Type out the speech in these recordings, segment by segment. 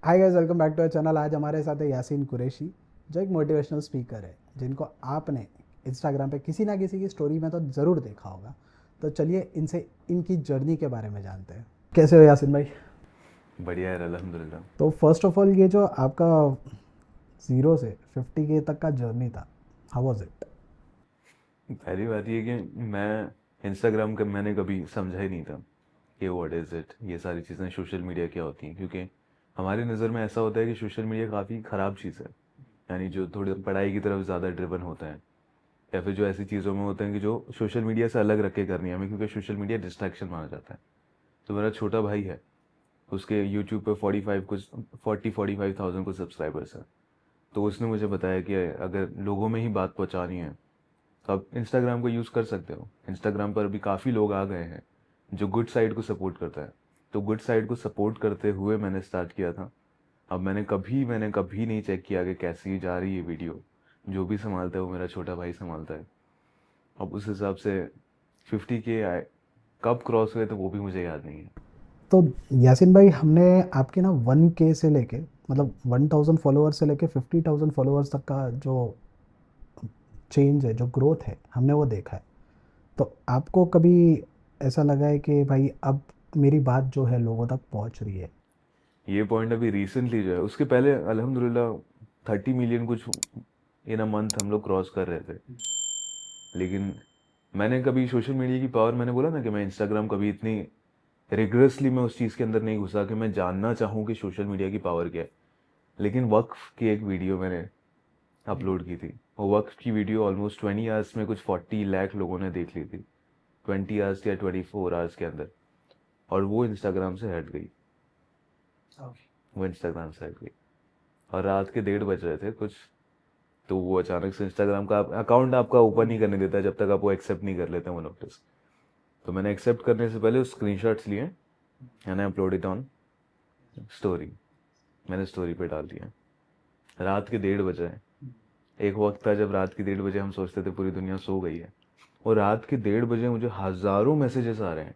Hi guys, welcome back to our channel. आज हमारे साथ है यासीन कुरैशी, जो एक मोटिवेशनल स्पीकर है, जिनको आपने इंस्टाग्राम पे किसी ना किसी की स्टोरी में तो ज़रूर देखा होगा। तो चलिए इनसे इनकी जर्नी के बारे में जानते हैं। कैसे हो यासीन भाई? बढ़िया है अल्हम्दुलिल्लाह। तो फर्स्ट ऑफ ऑल, ये जो आपका 0 से 50K तक का जर्नी था, हाउ वाज इट? पहली बात ये कि मैं इंस्टाग्राम का मैंने कभी समझा ही नहीं था कि व्हाट इज़ इट, ये सारी चीज़ें सोशल मीडिया क्या होती हैं, क्योंकि हमारी नज़र में ऐसा होता है कि सोशल मीडिया काफ़ी ख़राब चीज़ है। यानी जो थोड़ी पढ़ाई की तरफ ज़्यादा ड्रिवन होता है, या फिर जो ऐसी चीज़ों में होते हैं कि जो सोशल मीडिया से अलग रख के करनी है हमें, क्योंकि सोशल मीडिया डिस्ट्रैक्शन माना जाता है। तो मेरा छोटा भाई है, उसके यूट्यूब पे 45 कुछ 40-45 थाउजेंड कुछ सब्सक्राइबर्स हैं। तो उसने मुझे बताया कि अगर लोगों में ही बात पहुंचानी है तो आप इंस्टाग्राम को यूज़ कर सकते हो। इंस्टाग्राम पर भी काफ़ी लोग आ गए हैं जो गुड साइड को सपोर्ट करता है। तो गुड साइड को सपोर्ट करते हुए मैंने स्टार्ट किया था। अब मैंने कभी नहीं चेक किया कि कैसी जा रही है वीडियो। जो भी संभालता है वो मेरा छोटा भाई संभालता है। अब उस हिसाब से 50K आए, कब क्रॉस हुए तो वो भी मुझे याद नहीं है। तो यासीन भाई, हमने आपके ना 1K से लेके, मतलब 1000 फॉलोअर्स से लेके 50,000 फॉलोअर्स तक का जो चेंज है, जो ग्रोथ है, हमने वो देखा है। तो आपको कभी ऐसा लगा है कि भाई अब मेरी बात जो है लोगों तक पहुंच रही है? ये पॉइंट अभी रिसेंटली जो है, उसके पहले अल्हम्दुलिल्लाह 30 मिलियन कुछ इन अ मंथ हम लोग क्रॉस कर रहे थे। लेकिन मैंने कभी सोशल मीडिया की पावर, मैंने बोला ना कि मैं इंस्टाग्राम कभी इतनी रिगरसली मैं उस चीज़ के अंदर नहीं घुसा कि मैं जानना चाहूँ कि सोशल मीडिया की पावर क्या है। लेकिन वक्फ की एक वीडियो मैंने अपलोड की थी। वो वक्फ की वीडियो ऑलमोस्ट 20 आवर्स में कुछ 40 लाख लोगों ने देख ली थी, 20 आवर्स या 24 आवर्स के अंदर। और वो इंस्टाग्राम से हट गई। वो इंस्टाग्राम से हट गई और रात के 1:30 बज रहे थे कुछ। तो वो अचानक से इंस्टाग्राम का अकाउंट आपका ओपन नहीं करने देता जब तक आप वो एक्सेप्ट नहीं कर लेते वो नोटिस। तो मैंने एक्सेप्ट करने से पहले उस स्क्रीनशॉट्स लिए and I upload it on story. मैंने स्टोरी पे डाल दिया। रात के 1:30 बज रहे हैं। एक वक्त था जब रात के 1:30 बजे हम सोचते थे पूरी दुनिया सो गई है, और रात के 1:30 बजे मुझे हज़ारों मैसेजेस आ रहे हैं।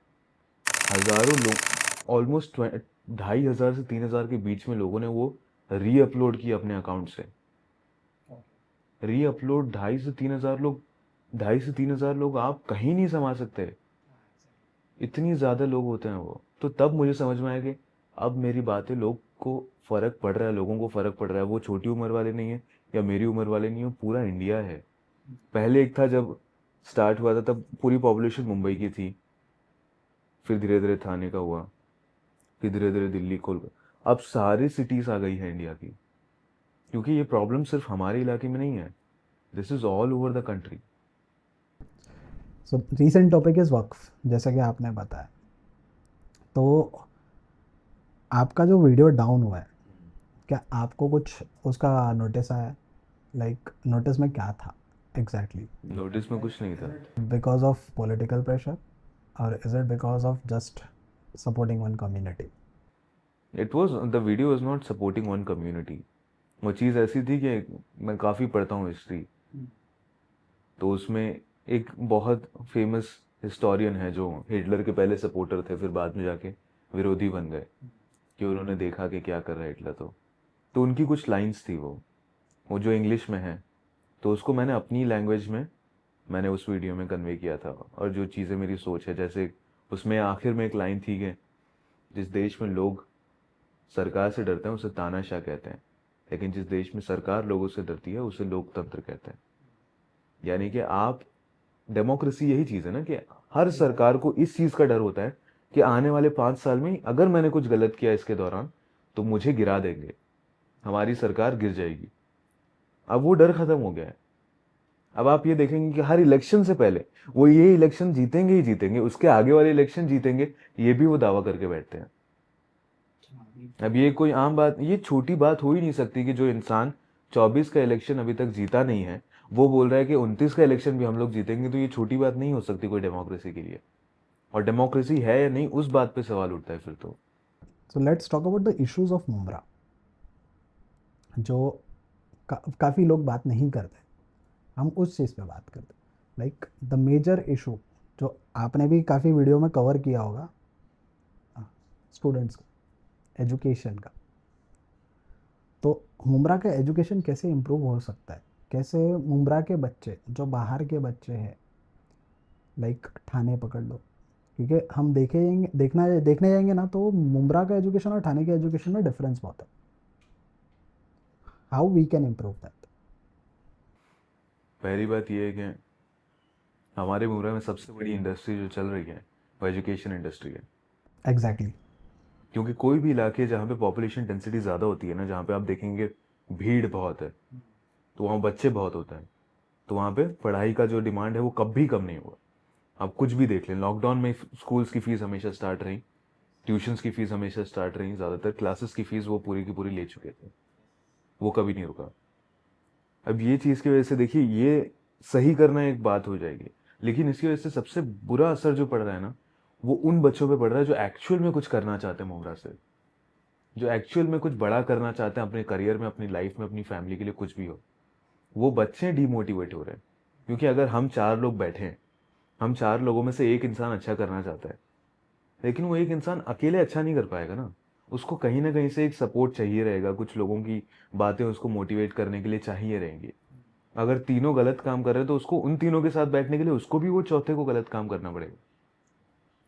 हज़ारों लोग, ऑलमोस्ट 2,500 से 3,000 के बीच में लोगों ने वो री अपलोड किया अपने अकाउंट से। री अपलोड 2,500 से 3,000 लोग, 2,500 से 3,000 लोग आप कहीं नहीं समा सकते। इतनी ज़्यादा लोग होते हैं वो। तो तब मुझे समझ में आया कि अब मेरी बातें लोग को फ़र्क पड़ रहा है, लोगों को फ़र्क पड़ रहा है। वो छोटी उम्र वाले नहीं है या मेरी उम्र वाले नहीं है, पूरा इंडिया है। पहले एक था जब स्टार्ट हुआ था तब पूरी पॉपुलेशन मुंबई की थी, फिर धीरे धीरे थाने का हुआ, फिर धीरे धीरे दिल्ली कोलकाता, अब सारी सिटीज़ आ गई है इंडिया की। क्योंकि ये प्रॉब्लम सिर्फ हमारे इलाके में नहीं है, this is all over the country. So recent topic is Waqf, जैसा कि आपने बताया। तो आपका जो वीडियो डाउन हुआ है, क्या आपको कुछ उसका नोटिस आया? लाइक नोटिस में क्या था एग्जैक्टली? नोटिस में कुछ नहीं था। बिकॉज ऑफ पॉलिटिकल प्रेशर, और is it because of just supporting one community? It was the video was not supporting one community. वो चीज़ ऐसी थी कि मैं काफ़ी पढ़ता हूँ हिस्ट्री। तो उसमें एक बहुत फेमस हिस्टोरियन है जो हिटलर के पहले सपोर्टर थे, फिर बाद में जाके विरोधी बन गए, कि उन्होंने देखा कि क्या कर रहा है हिटलर। तो उनकी कुछ लाइंस थी, वो जो इंग्लिश में है। तो उसको मैंने अपनी लैंग्वेज में मैंने उस वीडियो में कन्वे किया था। और जो चीज़ें मेरी सोच है, जैसे उसमें आखिर में एक लाइन थी कि जिस देश में लोग सरकार से डरते हैं उसे तानाशाह कहते हैं, लेकिन जिस देश में सरकार लोगों से डरती है उसे लोकतंत्र कहते हैं। यानी कि आप, डेमोक्रेसी यही चीज़ है ना, कि हर सरकार को इस चीज़ का डर होता है कि आने वाले 5 साल में अगर मैंने कुछ गलत किया इसके दौरान तो मुझे गिरा देंगे, हमारी सरकार गिर जाएगी। अब वो डर खत्म हो गया है। अब आप ये देखेंगे कि हर इलेक्शन से पहले वो ये इलेक्शन जीतेंगे ही जीतेंगे, उसके आगे वाले इलेक्शन जीतेंगे, ये भी वो दावा करके बैठते हैं। अब ये कोई आम बात, ये छोटी बात हो ही नहीं सकती कि जो इंसान 24 का इलेक्शन अभी तक जीता नहीं है वो बोल रहा है कि 29 का इलेक्शन भी हम लोग जीतेंगे। तो ये छोटी बात नहीं हो सकती कोई डेमोक्रेसी के लिए। और डेमोक्रेसी है या नहीं, उस बात पे सवाल उठता है फिर तो। So let's talk about the issues of Mumbra, जो काफ़ी लोग बात नहीं करते। हम उस चीज़ पे बात करते, लाइक द मेजर इशू, जो आपने भी काफ़ी वीडियो में कवर किया होगा, स्टूडेंट्स का, एजुकेशन का। तो मुंब्रा का एजुकेशन कैसे इम्प्रूव हो सकता है, कैसे मुंब्रा के बच्चे जो बाहर के बच्चे हैं, लाइक ठाणे पकड़ लो, क्योंकि हम देखने जाएंगे ना तो मुंब्रा का एजुकेशन और ठाणे के एजुकेशन में डिफरेंस बहुत है। How we can improve that? पहली बात यह है कि हमारे मुंबई में सबसे बड़ी इंडस्ट्री जो चल रही है वो एजुकेशन इंडस्ट्री है। एग्जैक्टली। क्योंकि कोई भी इलाके जहाँ पे पॉपुलेशन डेंसिटी ज़्यादा होती है ना, जहाँ पे आप देखेंगे भीड़ बहुत है, तो वहाँ बच्चे बहुत होते हैं, तो वहाँ पे पढ़ाई का जो डिमांड है वो कभी कम नहीं हुआ। आप कुछ भी देख लें, लॉकडाउन में स्कूल्स की फीस हमेशा स्टार्ट रही, ट्यूशन्स की फीस हमेशा स्टार्ट रही, ज़्यादातर क्लासेस की फीस वो पूरी की पूरी ले चुके थे, वो कभी नहीं रुका। अब ये चीज़ की वजह से देखिए, ये सही करना एक बात हो जाएगी, लेकिन इसकी वजह से सबसे बुरा असर जो पड़ रहा है ना, वो उन बच्चों पे पड़ रहा है जो एक्चुअल में कुछ करना चाहते हैं मोहरा से, जो एक्चुअल में कुछ बड़ा करना चाहते हैं अपने करियर में, अपनी लाइफ में, अपनी फैमिली के लिए, कुछ भी हो। वो बच्चे डीमोटिवेट हो रहे हैं। क्योंकि अगर हम 4 लोग बैठे हैं, हम 4 लोगों में से एक इंसान अच्छा करना चाहता है, लेकिन वो एक इंसान अकेले अच्छा नहीं कर पाएगा ना, उसको कहीं ना कहीं से एक सपोर्ट चाहिए रहेगा, कुछ लोगों की बातें उसको मोटिवेट करने के लिए चाहिए रहेंगी। अगर तीनों गलत काम कर रहे हैं तो उसको उन तीनों के साथ बैठने के लिए उसको भी वो चौथे को गलत काम करना पड़ेगा।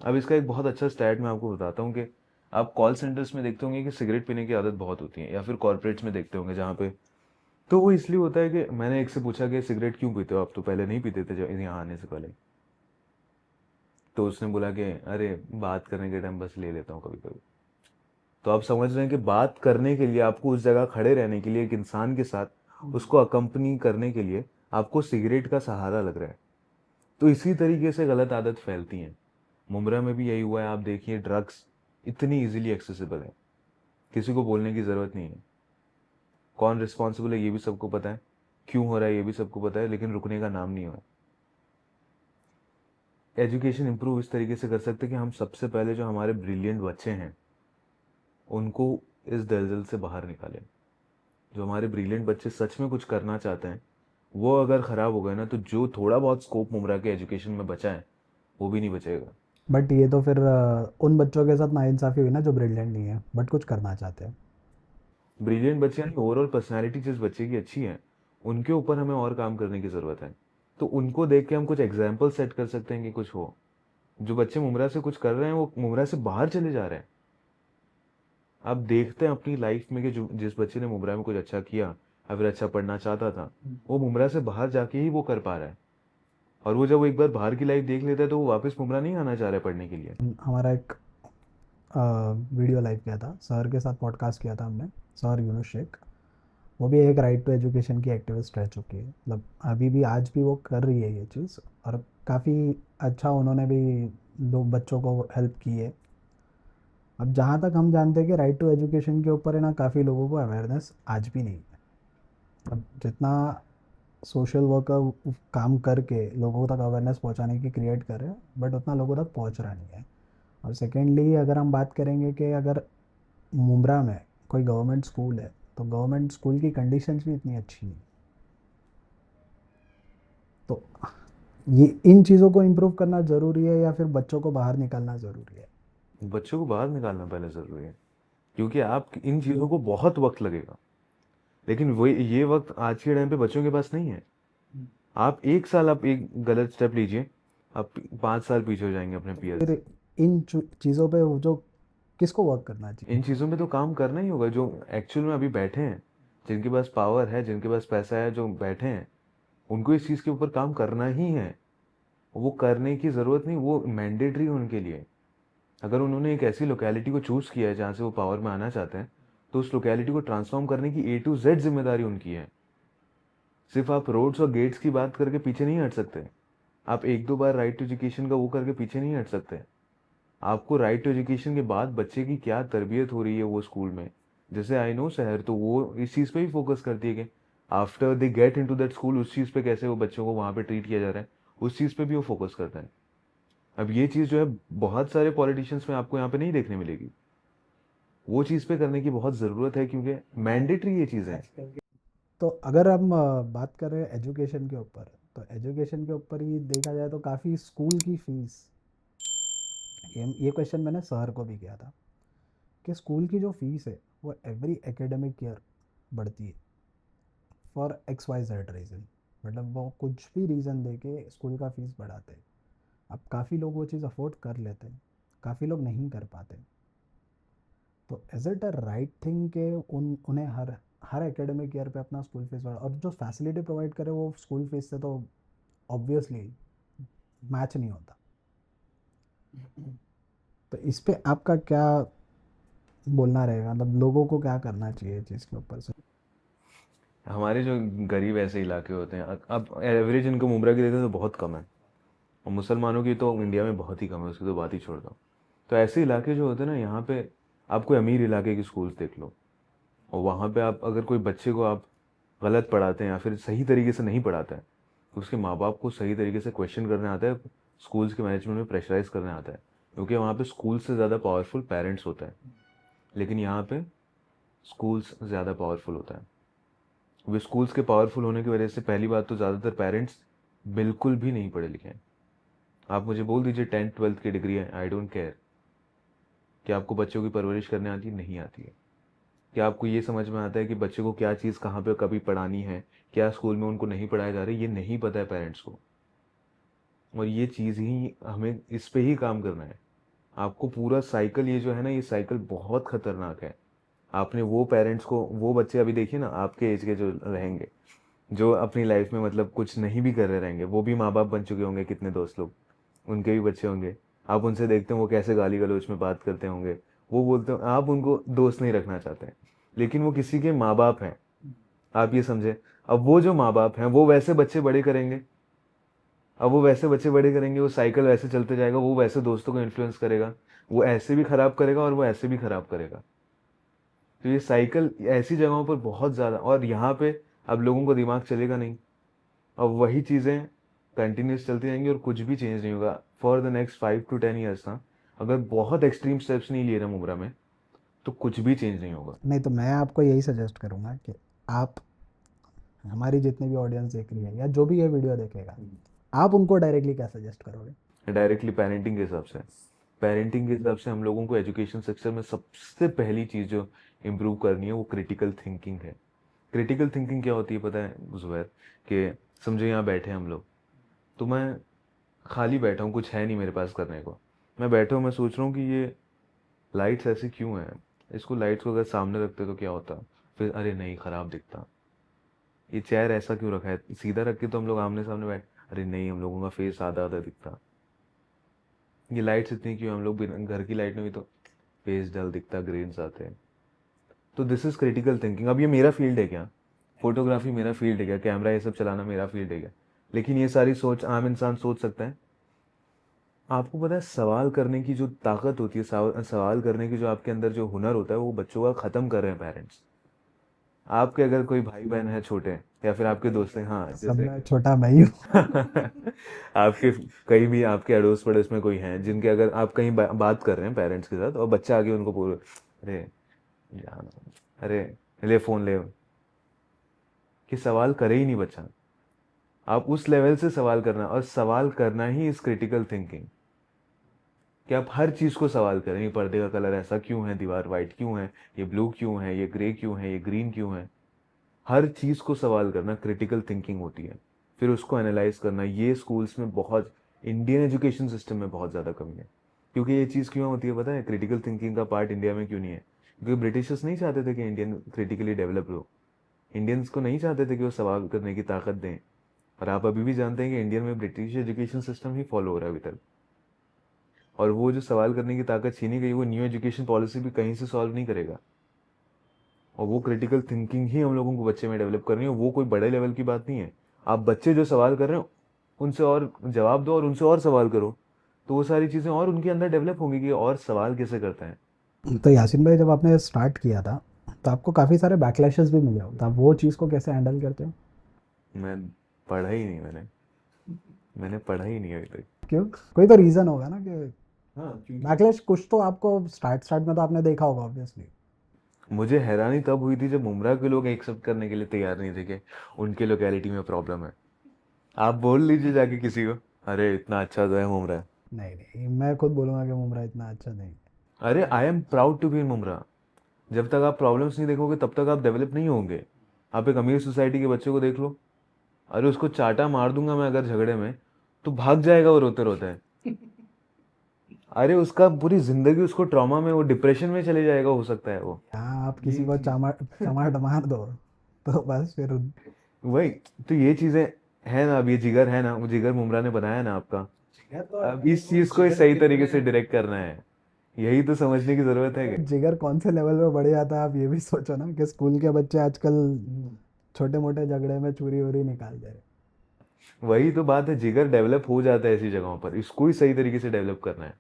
अब इसका एक बहुत अच्छा स्टैट मैं आपको बताता हूँ कि आप कॉल सेंटर्स में देखते होंगे कि सिगरेट पीने की आदत बहुत होती है, या फिर कॉर्पोरेट्स में देखते होंगे जहाँ पे, तो वो इसलिए होता है कि मैंने एक से पूछा कि सिगरेट क्यों पीते हो आप, तो पहले नहीं पीते थे जब यहाँ आने से पहले, तो उसने बोला कि अरे बात करने के टाइम बस ले लेता हूँ कभी कभी। तो आप समझ रहे हैं कि बात करने के लिए आपको उस जगह खड़े रहने के लिए एक इंसान के साथ उसको अकम्पनी करने के लिए आपको सिगरेट का सहारा लग रहा है। तो इसी तरीके से गलत आदत फैलती है। मुंब्रा में भी यही हुआ है। आप देखिए, ड्रग्स इतनी इजीली एक्सेसिबल है, किसी को बोलने की ज़रूरत नहीं है। कौन रिस्पॉन्सिबल है ये भी सबको पता है, क्यों हो रहा है ये भी सबको पता है, लेकिन रुकने का नाम नहीं हुआ। एजुकेशन इंप्रूव इस तरीके से कर सकते हैं कि हम सबसे पहले जो हमारे ब्रिलियंट बच्चे हैं उनको इस दलदल से बाहर निकालें। जो हमारे ब्रिलियंट बच्चे सच में कुछ करना चाहते हैं, वो अगर ख़राब हो गए ना, तो जो थोड़ा बहुत स्कोप मुमरा के एजुकेशन में बचा है वो भी नहीं बचेगा। बट ये तो फिर उन बच्चों के साथ नाइंसाफ़ी हुई ना जो ब्रिलियंट नहीं है बट कुछ करना चाहते हैं। ब्रिलियंट बच्चे यानी ओवरऑल पर्सनैलिटी जिस बच्चे की अच्छी है, उनके ऊपर हमें और काम करने की ज़रूरत है। तो उनको देख के हम कुछ एग्जाम्पल सेट कर सकते हैं कि कुछ हो। जो बच्चे मुमरा से कुछ कर रहे हैं वो मुमरा से बाहर चले जा रहे हैं। आप देखते हैं अपनी लाइफ में कि जो जिस बच्चे ने मुमरा में कुछ अच्छा किया या फिर अच्छा पढ़ना चाहता था, वो मुमरा से बाहर जाके ही वो कर पा रहा है। और वो जब वो एक बार बाहर की लाइफ देख लेता है तो वो वापस मुमरा नहीं आना चाह रहा है पढ़ने के लिए। हमारा एक वीडियो लाइव किया था, सर के साथ पॉडकास्ट किया था हमने, सर यूनुस शेख। वो भी एक राइट टू एजुकेशन की एक्टिविस्ट रह चुकी है, मतलब अभी भी आज भी वो कर रही है ये चीज़, और काफ़ी अच्छा उन्होंने भी लोग बच्चों को हेल्प की है। अब जहाँ तक हम जानते हैं कि राइट टू एजुकेशन के ऊपर है ना, काफ़ी लोगों को अवेयरनेस आज भी नहीं है। अब जितना सोशल वर्कर काम करके लोगों तक अवेयरनेस पहुँचाने की क्रिएट कर रहे हैं, बट उतना लोगों तक पहुँच रहा नहीं है। और सेकेंडली अगर हम बात करेंगे कि अगर मुंब्रा में कोई गवर्नमेंट स्कूल है तो गवर्नमेंट स्कूल की कंडीशंस भी इतनी अच्छी नहीं। तो ये इन चीज़ों को इम्प्रूव करना ज़रूरी है या फिर बच्चों को बाहर निकालना ज़रूरी है? बच्चों को बाहर निकालना पहले ज़रूरी है, क्योंकि आप इन चीज़ों को बहुत वक्त लगेगा, लेकिन वो ये वक्त आज के टाइम पे बच्चों के पास नहीं है। आप एक साल आप एक गलत स्टेप लीजिए, आप 5 साल पीछे हो जाएंगे अपने पीयर फिर से। इन चीज़ों पे वो जो किसको वर्क करना चाहिए? इन चीज़ों में तो काम करना ही होगा। जो एक्चुअल में अभी बैठे हैं, जिनके पास पावर है, जिनके पास पैसा है, जो बैठे हैं, उनको इस चीज़ के ऊपर काम करना ही है। वो करने की ज़रूरत नहीं, वो मैंडेटरी है उनके लिए। अगर उन्होंने एक ऐसी लोकेलिटी को चूज़ किया है जहाँ से वो पावर में आना चाहते हैं, तो उस लोकेलिटी को ट्रांसफॉर्म करने की A to Z जिम्मेदारी उनकी है। सिर्फ आप रोड्स और गेट्स की बात करके पीछे नहीं हट सकते। आप एक दो बार राइट टू एजुकेशन का वो करके पीछे नहीं हट सकते। आपको राइट टू एजुकेशन के बाद बच्चे की क्या तरबियत हो रही है वो स्कूल में, जैसे आई नो शहर, तो वो इस चीज़ पे ही फोकस करती है कि after they get into that school उस चीज़ पे कैसे वो बच्चों को वहाँ पे ट्रीट किया जा रहा है, उस चीज़ पे भी वो फोकस करता है। अब ये चीज़ जो है बहुत सारे पॉलिटिशियंस में आपको यहाँ पे नहीं देखने मिलेगी। वो चीज़ पे करने की बहुत ज़रूरत है, क्योंकि मैंडेटरी ये चीज़ है। तो अगर हम बात करें एजुकेशन के ऊपर, तो एजुकेशन के ऊपर ही देखा जाए तो काफ़ी स्कूल की फ़ीस, ये क्वेश्चन मैंने सर को भी किया था कि स्कूल की जो फ़ीस है वो एवरी एकेडमिक ईयर बढ़ती है for X Y Z reason, मतलब वो कुछ भी रीज़न दे के स्कूल का फीस बढ़ाते हैं। अब काफ़ी लोग वो चीज़ अफोर्ड कर लेते हैं, काफ़ी लोग नहीं कर पाते। तो is it a right thing कि उन्हें हर हर एकेडमिक ईयर पे अपना स्कूल फीस बढ़ा, और जो फैसिलिटी प्रोवाइड करे वो स्कूल फीस से तो ऑब्वियसली मैच नहीं होता। तो इस पे आपका क्या बोलना रहेगा, मतलब लोगों को क्या करना चाहिए इस चीज़ के ऊपर से? हमारे जो गरीब ऐसे इलाके होते हैं, अब एवरेज इनकम उम्र की देखें तो बहुत कम है, और मुसलमानों की तो इंडिया में बहुत ही कम है, उसकी तो बात ही छोड़ दो। तो ऐसे इलाके जो होते हैं ना, यहाँ पे आप कोई अमीर इलाके की स्कूल्स देख लो, और वहाँ पे आप अगर कोई बच्चे को आप गलत पढ़ाते हैं या फिर सही तरीके से नहीं पढ़ाते हैं, तो उसके माँ बाप को सही तरीके से क्वेश्चन करने आता है, स्कूल्स के मैनेजमेंट में प्रेशराइज करने आता है, क्योंकि वहाँ पे स्कूल से ज़्यादा पावरफुल पेरेंट्स होते हैं। लेकिन यहाँ पे स्कूल्स ज़्यादा पावरफुल होता है। वे स्कूल्स के पावरफुल होने की वजह से पहली बात तो ज़्यादातर पेरेंट्स बिल्कुल भी नहीं पढ़े लिखे हैं। आप मुझे बोल दीजिए 10th 12th की डिग्री है, आई डोंट केयर। कि आपको बच्चों की परवरिश करने आती है? नहीं आती है। क्या आपको ये समझ में आता है कि बच्चे को क्या चीज़ कहाँ पे कभी पढ़ानी है, क्या स्कूल में उनको नहीं पढ़ाया जा रहा है? ये नहीं पता है पेरेंट्स को। और ये चीज़ ही हमें इस पे ही काम करना है। आपको पूरा साइकिल ये जो है ना, ये साइकिल बहुत खतरनाक है। आपने वो पेरेंट्स को, वो बच्चे अभी देखिए ना आपके एज के जो रहेंगे, जो अपनी लाइफ में मतलब कुछ नहीं भी कर रहे रहेंगे, वो भी माँ बाप बन चुके होंगे, कितने दोस्त लोग, उनके भी बच्चे होंगे। आप उनसे देखते हैं वो कैसे गाली गलौज में बात करते होंगे। वो बोलते हो आप उनको दोस्त नहीं रखना चाहते हैं, लेकिन वो किसी के माँ बाप हैं। आप ये समझे। अब वो जो माँ बाप हैं वो वैसे बच्चे बड़े करेंगे, अब वो वैसे बच्चे बड़े करेंगे, वो साइकिल वैसे चलते जाएगा, वो वैसे दोस्तों को इन्फ्लुएंस करेगा, वो ऐसे भी खराब करेगा और वो ऐसे भी खराब करेगा। तो ये साइकिल ऐसी जगहों पर बहुत ज़्यादा, और यहाँ पे अब लोगों को दिमाग चलेगा नहीं। अब वही चीज़ें कंटिन्यूस चलती रहेंगी और कुछ भी चेंज नहीं होगा for the next 5 to 10 years ना। अगर बहुत एक्सट्रीम स्टेप्स नहीं लिए ना मुमरा में, तो कुछ भी चेंज नहीं होगा। नहीं, तो मैं आपको यही सजेस्ट करूँगा कि आप, हमारी जितनी भी ऑडियंस देख रही है या जो भी ये वीडियो देखेगा, आप उनको डायरेक्टली क्या सजेस्ट करोगे? डायरेक्टली पेरेंटिंग के हिसाब से, पेरेंटिंग के हिसाब से हम लोगों को एजुकेशन सेक्टर में सबसे पहली चीज़ जो इम्प्रूव करनी है वो क्रिटिकल थिंकिंग है। क्रिटिकल थिंकिंग क्या होती है पता है जुबैर? कि समझो यहाँ बैठे हैं हम लोग, तो मैं खाली बैठा हूँ, कुछ है नहीं मेरे पास करने को। मैं बैठा हूँ, मैं सोच रहा हूँ कि ये लाइट्स ऐसी क्यों हैं, इसको लाइट्स को अगर सामने रखते तो क्या होता, फिर अरे नहीं ख़राब दिखता। ये चेयर ऐसा क्यों रखा है, सीधा रख के तो हम लोग आमने सामने बैठ, अरे नहीं हम लोगों का फेस आधा आधा दिखता। ये लाइट्स इतनी क्यों, हम लोग बिना घर की लाइट में भी तो फेस डल दिखता, ग्रेन्स आते हैं। तो दिस इज क्रिटिकल थिंकिंग। अब ये मेरा फील्ड है क्या? फोटोग्राफी मेरा फील्ड है क्या? कैमरा ये सब चलाना मेरा फील्ड है क्या? लेकिन ये सारी सोच आम इंसान सोच सकता है? आपको पता है सवाल करने की जो ताकत होती है, सवाल करने की जो आपके अंदर जो हुनर होता है, वो बच्चों का खत्म कर रहे हैं पेरेंट्स। आपके अगर कोई भाई बहन है छोटे, या फिर आपके दोस्त हैं, हाँ सब जैसे में छोटा मैं ही हूँ। आपके कहीं भी आपके अड़ोस पड़ोस में कोई हैं जिनके, अगर आप कहीं बात कर रहे हैं पेरेंट्स के साथ और बच्चा आके उनको बोल, अरे जान, अरे ले फोन ले, कि सवाल करे ही नहीं बच्चा। आप उस लेवल से सवाल करना, और सवाल करना ही इज क्रिटिकल थिंकिंग। कि आप हर चीज़ को सवाल करें, ये पर्दे का कलर ऐसा क्यों है, दीवार वाइट क्यों है, ये ब्लू क्यों है, ये ग्रे क्यों है, ये ग्रीन क्यों है। हर चीज़ को सवाल करना क्रिटिकल थिंकिंग होती है। फिर उसको एनालाइज करना, ये स्कूल्स में बहुत, इंडियन एजुकेशन सिस्टम में बहुत ज़्यादा कमी है। क्योंकि ये चीज़ क्यों होती है पता है? क्रिटिकल थिंकिंग का पार्ट इंडिया में क्यों नहीं है? क्योंकि ब्रिटिशर्स नहीं चाहते थे कि इंडियन क्रिटिकली डेवलप हो। इंडियंस को नहीं चाहते थे कि वो सवाल करने की ताकत दें। और आप अभी भी जानते हैं कि इंडियन में ब्रिटिश एजुकेशन सिस्टम ही फॉलो हो रहा है अभी तक। और वो जो सवाल करने की ताकत छीनी गई, वो न्यू एजुकेशन पॉलिसी भी कहीं से सॉल्व नहीं करेगा। और वो क्रिटिकल थिंकिंग ही हम लोगों को बच्चे में डेवलप करनी है। वो कोई बड़े लेवल की बात नहीं है। आप बच्चे जो सवाल कर रहे हो उनसे और जवाब दो और उनसे और सवाल करो, तो वो सारी चीज़ें और उनके अंदर डेवलप होंगी कि और सवाल कैसे करते हैं। तो यासिन भाई, जब आपने स्टार्ट किया था तो आपको काफ़ी सारे बैकलैशेस भी मिले होंगे, तो आप वो चीज़ को कैसे हैंडल करते हो? मैं पढ़ा ही नहीं, मैंने पढ़ा ही नहीं अभी तक। क्यों? कोई तो रीज़न होगा ना कि हाँ क्योंकि बैकलैश कुछ तो आपको स्टार्ट स्टार्ट में तो आपने देखा होगा ऑब्वियसली। मुझे हैरानी तब हुई थी जब मुमरा के लोग एक्सेप्ट करने के लिए तैयार नहीं थे कि उनके लोकेलिटी में प्रॉब्लम है। आप बोल लीजिए जाके किसी को, अरे इतना अच्छा तो है मुमरा। नहीं नहीं, मैं खुद बोलूँगा कि मुमरा इतना अच्छा नहीं है। अरे I am proud to be in Mumbra. जब तक आप प्रॉब्लम्स नहीं देखोगे तब तक आप डेवलप नहीं होंगे। आप एक अमीर सोसाइटी के बच्चे को देख लो, अरे उसको चाटा मार दूंगा मैं अगर झगड़े में, तो भाग जाएगा वो रोते रोते। अरे उसका पूरी जिंदगी उसको ट्रॉमा में, वो डिप्रेशन में चले जाएगा, हो सकता है वो। यहाँ आप ये किसी को चीज, चमाट मार दो तो बस फिर वही तो ये चीजें है ना। अब ये जिगर है ना, वो जिगर मुमरा ने बनाया ना आपका। अब इस चीज को सही तरीके से डायरेक्ट करना है, यही तो समझने की जरूरत है कि जिगर कौन से लेवल पे बढ़ जाता है, आप ये भी सोचो ना कि स्कूल के बच्चे आजकल छोटे मोटे झगड़े में चूरी वूरी निकाल दे रहे। वही तो बात है, जिगर डेवलप हो जाता है ऐसी जगहों पर, इसको ही सही तरीके से डेवलप करना है।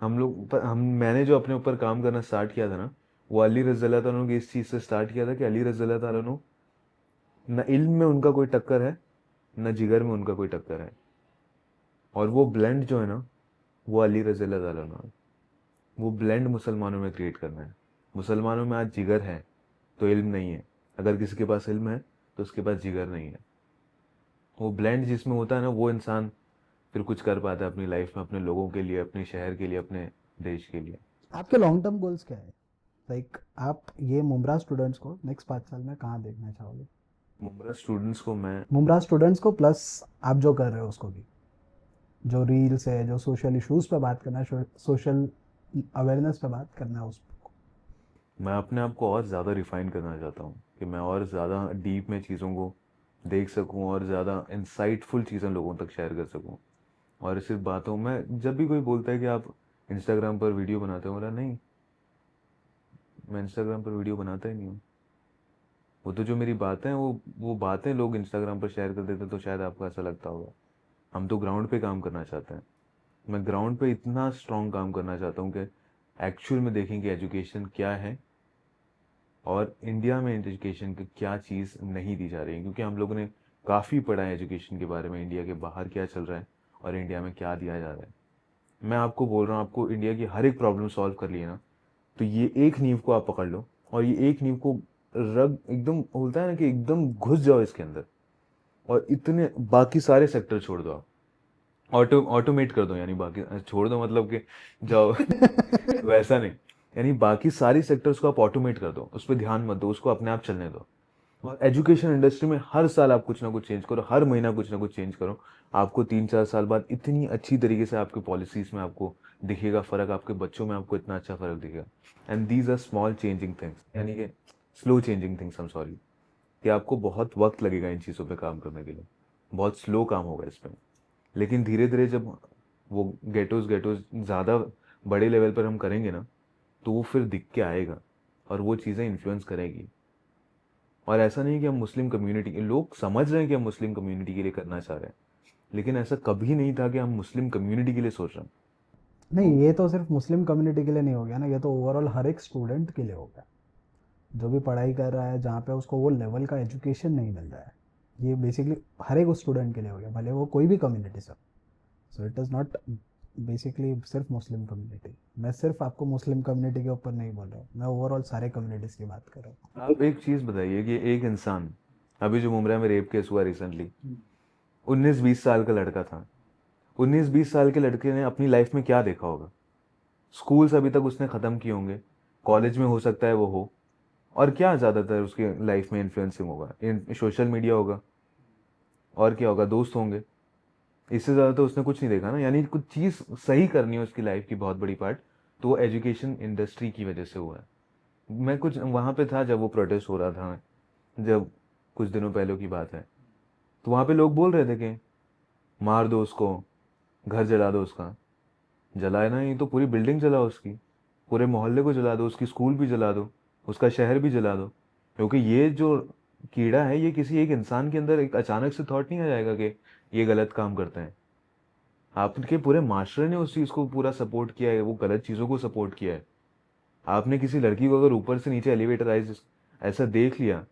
हम लोग पर हम मैंने जो अपने ऊपर काम करना स्टार्ट किया था ना, वो अली रज़ियल्लाहु अन्हु की इस चीज़ से स्टार्ट किया था कि अली रज़ियल्लाहु अन्हु, न इल्म में उनका कोई टक्कर है, न जिगर में उनका कोई टक्कर है। और वो ब्लेंड जो है ना, वो अली रज़ियल्लाहु अन्हु है। वो ब्लेंड मुसलमानों में क्रिएट करना है। मुसलमानों में आज जिगर है तो इल्म नहीं है, अगर किसी के पास इल्म है तो उसके पास जिगर नहीं है। वो ब्लेंड जिसमें होता है ना, वो इंसान फिर कुछ कर पाता है अपनी लाइफ में, अपने लोगों के लिए, अपने शहर के लिए, अपने देश के लिए। आपके लॉन्ग टर्म गोल्स क्या है? लाइक आप ये मुमरा स्टूडेंट्स को नेक्स्ट 5 साल में कहाँ देखना चाहोगे? मुमरा स्टूडेंट्स को मैं, मुमरा स्टूडेंट्स को प्लस आप जो कर रहे हो उसको भी, जो रील्स है, जो सोशल इश्यूज पे बात करना है, सोशल अवेयरनेस पे बात करना है उस। मैं अपने आप को और ज़्यादा रिफाइन करना चाहता हूँ कि मैं और ज़्यादा डीप में चीज़ों को देख सकूँ और ज़्यादा इंसाइटफुल चीज़ें लोगों तक शेयर कर सकूँ। और सिर्फ बातों में, जब भी कोई बोलता है कि आप इंस्टाग्राम पर वीडियो बनाते हो, बोला नहीं, मैं इंस्टाग्राम पर वीडियो बनाता ही नहीं हूँ। वो तो जो मेरी बातें हैं, वो बातें लोग इंस्टाग्राम पर शेयर कर देते तो शायद आपको ऐसा लगता होगा। हम तो ग्राउंड पे काम करना चाहते हैं। मैं ग्राउंड पे इतना स्ट्रॉन्ग काम करना चाहता हूँ कि एक्चुअल में देखें कि एजुकेशन क्या है और इंडिया में एजुकेशन की क्या चीज़ नहीं दी जा रही है। क्योंकि हम लोगों ने काफ़ी पढ़ा है एजुकेशन के बारे में, इंडिया के बाहर क्या चल रहा है और इंडिया में क्या दिया जा रहा है। मैं आपको बोल रहा हूँ, आपको इंडिया की हर एक प्रॉब्लम सॉल्व कर लिए ना, तो ये एक नींव को आप पकड़ लो और ये एक नींव को रग एकदम बोलता है ना कि एकदम घुस जाओ इसके अंदर, और इतने बाकी सारे सेक्टर छोड़ दो आप, ऑटोमेट कर दो, यानी बाकी छोड़ दो मतलब कि जाओ वैसा नहीं, यानी बाकी सारी सेक्टर्स को आप ऑटोमेट कर दो, उस पर ध्यान मत दो, उसको अपने आप चलने दो। और एजुकेशन इंडस्ट्री में हर साल आप कुछ ना कुछ चेंज करो, हर महीना कुछ ना कुछ चेंज करो। आपको 3-4 साल बाद इतनी अच्छी तरीके से आपके पॉलिसीज में आपको दिखेगा फ़र्क, आपके बच्चों में आपको इतना अच्छा फ़र्क दिखेगा। And these are small changing things, यानी कि slow changing things, I am sorry, कि आपको बहुत वक्त लगेगा इन चीज़ों पे काम करने के लिए, बहुत स्लो काम होगा इसमें। लेकिन धीरे धीरे जब वो गेटोज गेटोज ज़्यादा बड़े लेवल पर हम करेंगे ना, तो वो फिर दिख के आएगा और वो चीज़ें इन्फ्लुएंस करेगी। और ऐसा नहीं कि हम मुस्लिम कम्युनिटी के लोग समझ रहे हैं कि हम मुस्लिम कम्युनिटी के लिए करना चाह रहे हैं, लेकिन ऐसा कभी नहीं था कि हम मुस्लिम कम्युनिटी के लिए सोच रहे हैं। नहीं, तो ये तो सिर्फ मुस्लिम कम्युनिटी के लिए नहीं हो गया ना, ये तो ओवरऑल हर एक स्टूडेंट के लिए हो गया जो भी पढ़ाई कर रहा है, जहाँ पे उसको वो लेवल का एजुकेशन नहीं मिल रहा है। ये बेसिकली हर एक स्टूडेंट के लिए हो गया, भले वो कोई भी कम्युनिटी से। So it is not basically सिर्फ मुस्लिम कम्युनिटी। मैं सिर्फ आपको मुस्लिम कम्युनिटी के ऊपर नहीं बोल रहा हूँ, मैं ओवरऑल सारे कम्युनिटीज़ की बात कर रहा हूँ। आप एक चीज़ बताइए कि एक इंसान, अभी जो मुमरा में रेप केस हुआ रिसेंटली, 19-20 साल का लड़का था। 19-20 साल के लड़के ने अपनी लाइफ में क्या देखा होगा? स्कूल्स अभी तक उसने ख़त्म किए होंगे, कॉलेज में हो सकता है वो हो, और क्या ज़्यादातर उसके लाइफ में इन्फ्लुएंसिंग होगा? इन सोशल मीडिया होगा, और क्या होगा? दोस्त होंगे। इससे ज़्यादा तो उसने कुछ नहीं देखा ना। यानी कुछ चीज़ सही करनी है उसकी लाइफ की बहुत बड़ी पार्ट, तो वो एजुकेशन इंडस्ट्री की वजह से हुआ है। मैं कुछ वहाँ पे था जब वो प्रोटेस्ट हो रहा था, जब कुछ दिनों पहले की बात है, तो वहाँ पे लोग बोल रहे थे कि मार दो उसको, घर जला दो उसका। जलाए ना, ही तो पूरी बिल्डिंग जलाओ उसकी, पूरे मोहल्ले को जला दो, उसकी स्कूल भी जला दो, उसका शहर भी जला दो। क्योंकि ये जो कीड़ा है, ये किसी एक इंसान के अंदर एक अचानक से थॉट नहीं आ जाएगा कि ये गलत काम करते हैं। आपके पूरे माशरे ने उस चीज़ को पूरा सपोर्ट किया है, वो गलत चीज़ों को सपोर्ट किया है। आपने किसी लड़की को अगर ऊपर से नीचे एलिवेटराइज ऐसा देख लिया,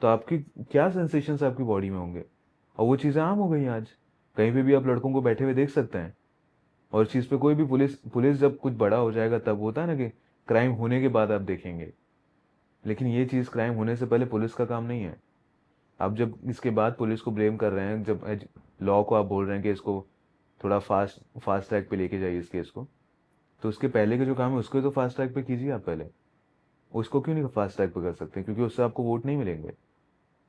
तो आपकी क्या सेंसेशंस आपकी बॉडी में होंगे। और वो चीज़ें आम हो गई हैं आज, कहीं पे भी आप लड़कों को बैठे हुए देख सकते हैं। और इस चीज़ पे कोई भी पुलिस पुलिस जब कुछ बड़ा हो जाएगा तब होता है ना कि क्राइम होने के बाद आप देखेंगे, लेकिन ये चीज़ क्राइम होने से पहले पुलिस का काम नहीं है। आप जब इसके बाद पुलिस को ब्लेम कर रहे हैं, जब लॉ को आप बोल रहे हैं कि इसको थोड़ा फास्ट ट्रैक पे लेके जाइए इस केस को, तो उसके पहले के जो काम है उसको तो फास्ट ट्रैक पे कीजिए आप पहले। उसको क्यों नहीं फास्ट ट्रैक पे कर सकते? क्योंकि उससे आपको वोट नहीं मिलेंगे,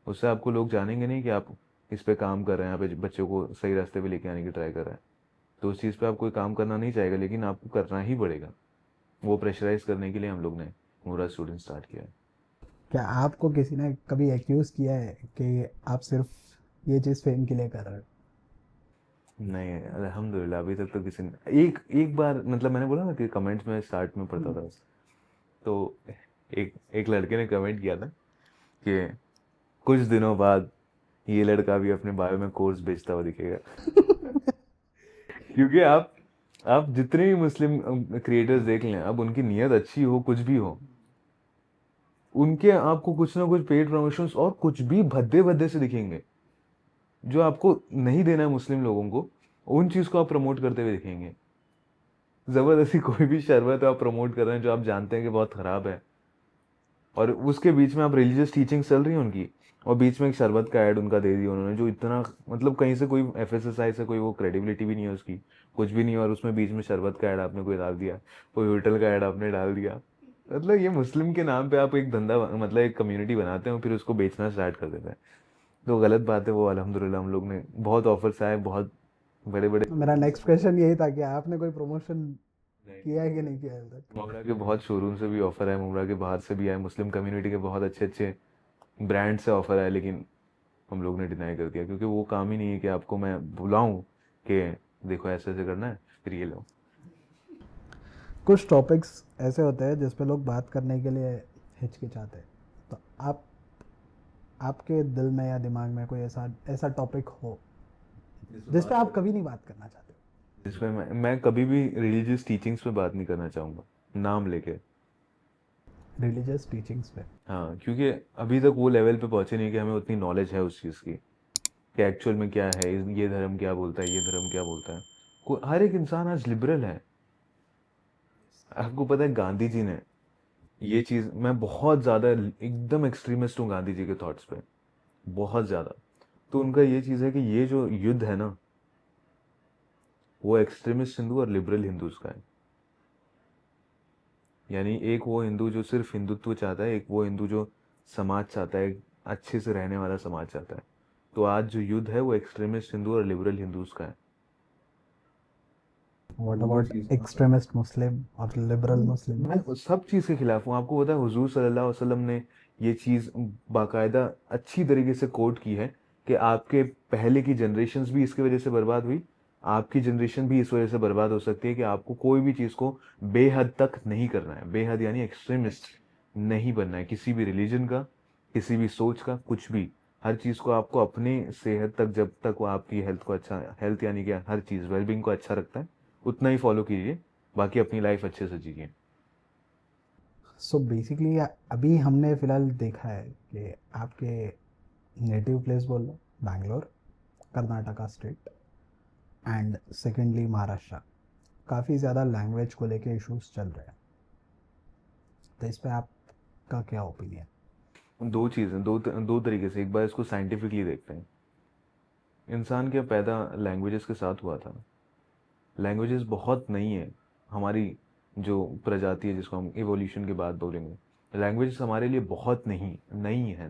उससे आपको लोग जानेंगे नहीं कि आप इस पे काम कर रहे हैं, यहाँ पे बच्चों को सही रास्ते पे लेके आने की ट्राई कर रहे हैं। तो उस चीज़ पे आप कोई काम करना नहीं चाहेगा, लेकिन आपको करना ही पड़ेगा। वो प्रेशराइज करने के लिए हम लोग ने मुरा स्टूडेंट स्टार्ट किया है। क्या आपको किसी ने कभी एक्यूज किया है कि आप सिर्फ ये चीज़ फेम के लिए कर रहे हो? नहीं, अल्हम्दुलिल्लाह अभी तक तो किसी ने, एक एक बार मतलब मैंने बोला ना कि कमेंट्स में स्टार्ट में पढ़ता था, तो एक एक लड़के ने कमेंट किया था कि कुछ दिनों बाद ये लड़का भी अपने बायो में कोर्स बेचता हुआ दिखेगा। क्योंकि आप जितने भी मुस्लिम क्रिएटर्स देख लें, अब उनकी नीयत अच्छी हो कुछ भी हो, उनके आपको कुछ ना कुछ पेड प्रमोशंस और कुछ भी भद्दे भद्दे से दिखेंगे जो आपको नहीं देना है मुस्लिम लोगों को, उन चीज को आप प्रमोट करते हुए दिखेंगे। जबरदस्ती कोई भी शरबत आप प्रमोट कर रहे हैं जो आप जानते हैं कि बहुत खराब है, और उसके बीच में आप रिलीजियस टीचिंग चल रही है उनकी, और बीच में एक शरबत का ऐड उनका दे दिया उन्होंने, जो इतना मतलब कहीं से कोई एफएसएसआई से कोई वो क्रेडिबिलिटी भी नहीं है उसकी, कुछ भी नहीं है, और उसमें बीच में शरबत का ऐड आपने कोई डाल दिया, कोई होटल का ऐड आपने डाल दिया। मतलब ये मुस्लिम के नाम पे आप एक धंधा मतलब एक कम्युनिटी बनाते हैं और फिर उसको बेचना स्टार्ट कर देते हैं। तो गलत बात है वो। अल्हम्दुलिल्लाह हम लोग ने बहुत ऑफर्स आए, बहुत बड़े बड़े। मेरा नेक्स्ट क्वेश्चन यही था कि आपने कोई प्रमोशन किया है कि नहीं किया है अभी तक? मुमरा के बहुत शोरूम से भी ऑफर है, मुमरा के बाहर से भी आए, मुस्लिम कम्युनिटी के बहुत अच्छे अच्छे ब्रांड से ऑफर है, लेकिन हम लोग ने डिनाई कर दिया, क्योंकि वो काम ही नहीं है कि आपको मैं बुलाऊं कि देखो ऐसे ऐसे करना है फिर ये लो। कुछ टॉपिक्स ऐसे होते हैं जिस पे लोग बात करने के लिए हिचकिचाते हैं, तो आपके दिल में या दिमाग में कोई ऐसा ऐसा टॉपिक हो जिस पे आप कभी नहीं बात करना चाहते? जिसमें मैं कभी भी रिलीजियस टीचिंग्स पे बात नहीं करना चाहूँगा नाम लेके। रिलीजियस टीचिंग्स पे? हाँ, क्योंकि अभी तक वो लेवल पे पहुंचे नहीं कि हमें उतनी नॉलेज है उस चीज़ की कि एक्चुअल में क्या है, ये धर्म क्या बोलता है, ये धर्म क्या बोलता है। हर एक इंसान आज लिबरल है। आपको पता है गांधी जी ने ये चीज़, मैं बहुत ज़्यादा एकदम एक्सट्रीमिस्ट हूँ गांधी जी के थॉट्स पे, बहुत ज़्यादा। तो उनका ये चीज़ है कि ये जो युद्ध है ना, वो एक्सट्रीमिस्ट हिंदू और लिबरल हिंदूज का है। यानी एक वो हिंदू जो सिर्फ हिंदुत्व चाहता है, एक वो हिंदू जो समाज चाहता है, अच्छे से रहने वाला समाज चाहता है। तो आज जो युद्ध है वो एक्सट्रीमिस्ट हिंदू और लिबरल हिंदूज का है। व्हाट वो अबाउट चीज़ एक्सट्रीमिस्ट मुस्लिम और लिबरल मुस्लिम? मैं उस सब चीज़ के खिलाफ हूँ। आपको पता है हुजूर सल्लल्लाहु अलैहि वसल्लम ने ये चीज़ बाकायदा अच्छी तरीके से कोट की है कि आपके पहले की जनरेशन्स भी इसकी वजह से बर्बाद हुई, आपकी जनरेशन भी इस वजह से बर्बाद हो सकती है कि आपको कोई भी चीज़ को बेहद तक नहीं करना है। बेहद यानी एक्सट्रीमिस्ट नहीं बनना है किसी भी रिलीजन का, किसी भी सोच का, कुछ भी। हर चीज़ को आपको अपनी सेहत तक, जब तक वो आपकी हेल्थ को अच्छा, हेल्थ यानी कि हर चीज़ वेलबींग को अच्छा रखता है, उतना ही फॉलो कीजिए। बाकी अपनी लाइफ अच्छे से जीजिए। सो बेसिकली अभी हमने फ़िलहाल देखा है कि आपके नेटिव प्लेस बोल लो Bangalore, Karnataka state, and secondly Maharashtra, काफ़ी ज़्यादा लैंग्वेज को लेके इश्यूज चल रहे हैं। तो इस पे आपका क्या ओपिनियन? दो चीज़ें, दो तरीके से। एक बार इसको साइंटिफिकली देखते हैं। इंसान क्या पैदा लैंग्वेजेस के साथ हुआ था? लैंग्वेजेस बहुत नहीं है हमारी जो प्रजाति है, जिसको हम इवोल्यूशन के बाद बोलेंगे। लैंग्वेजेस हमारे लिए बहुत नहीं है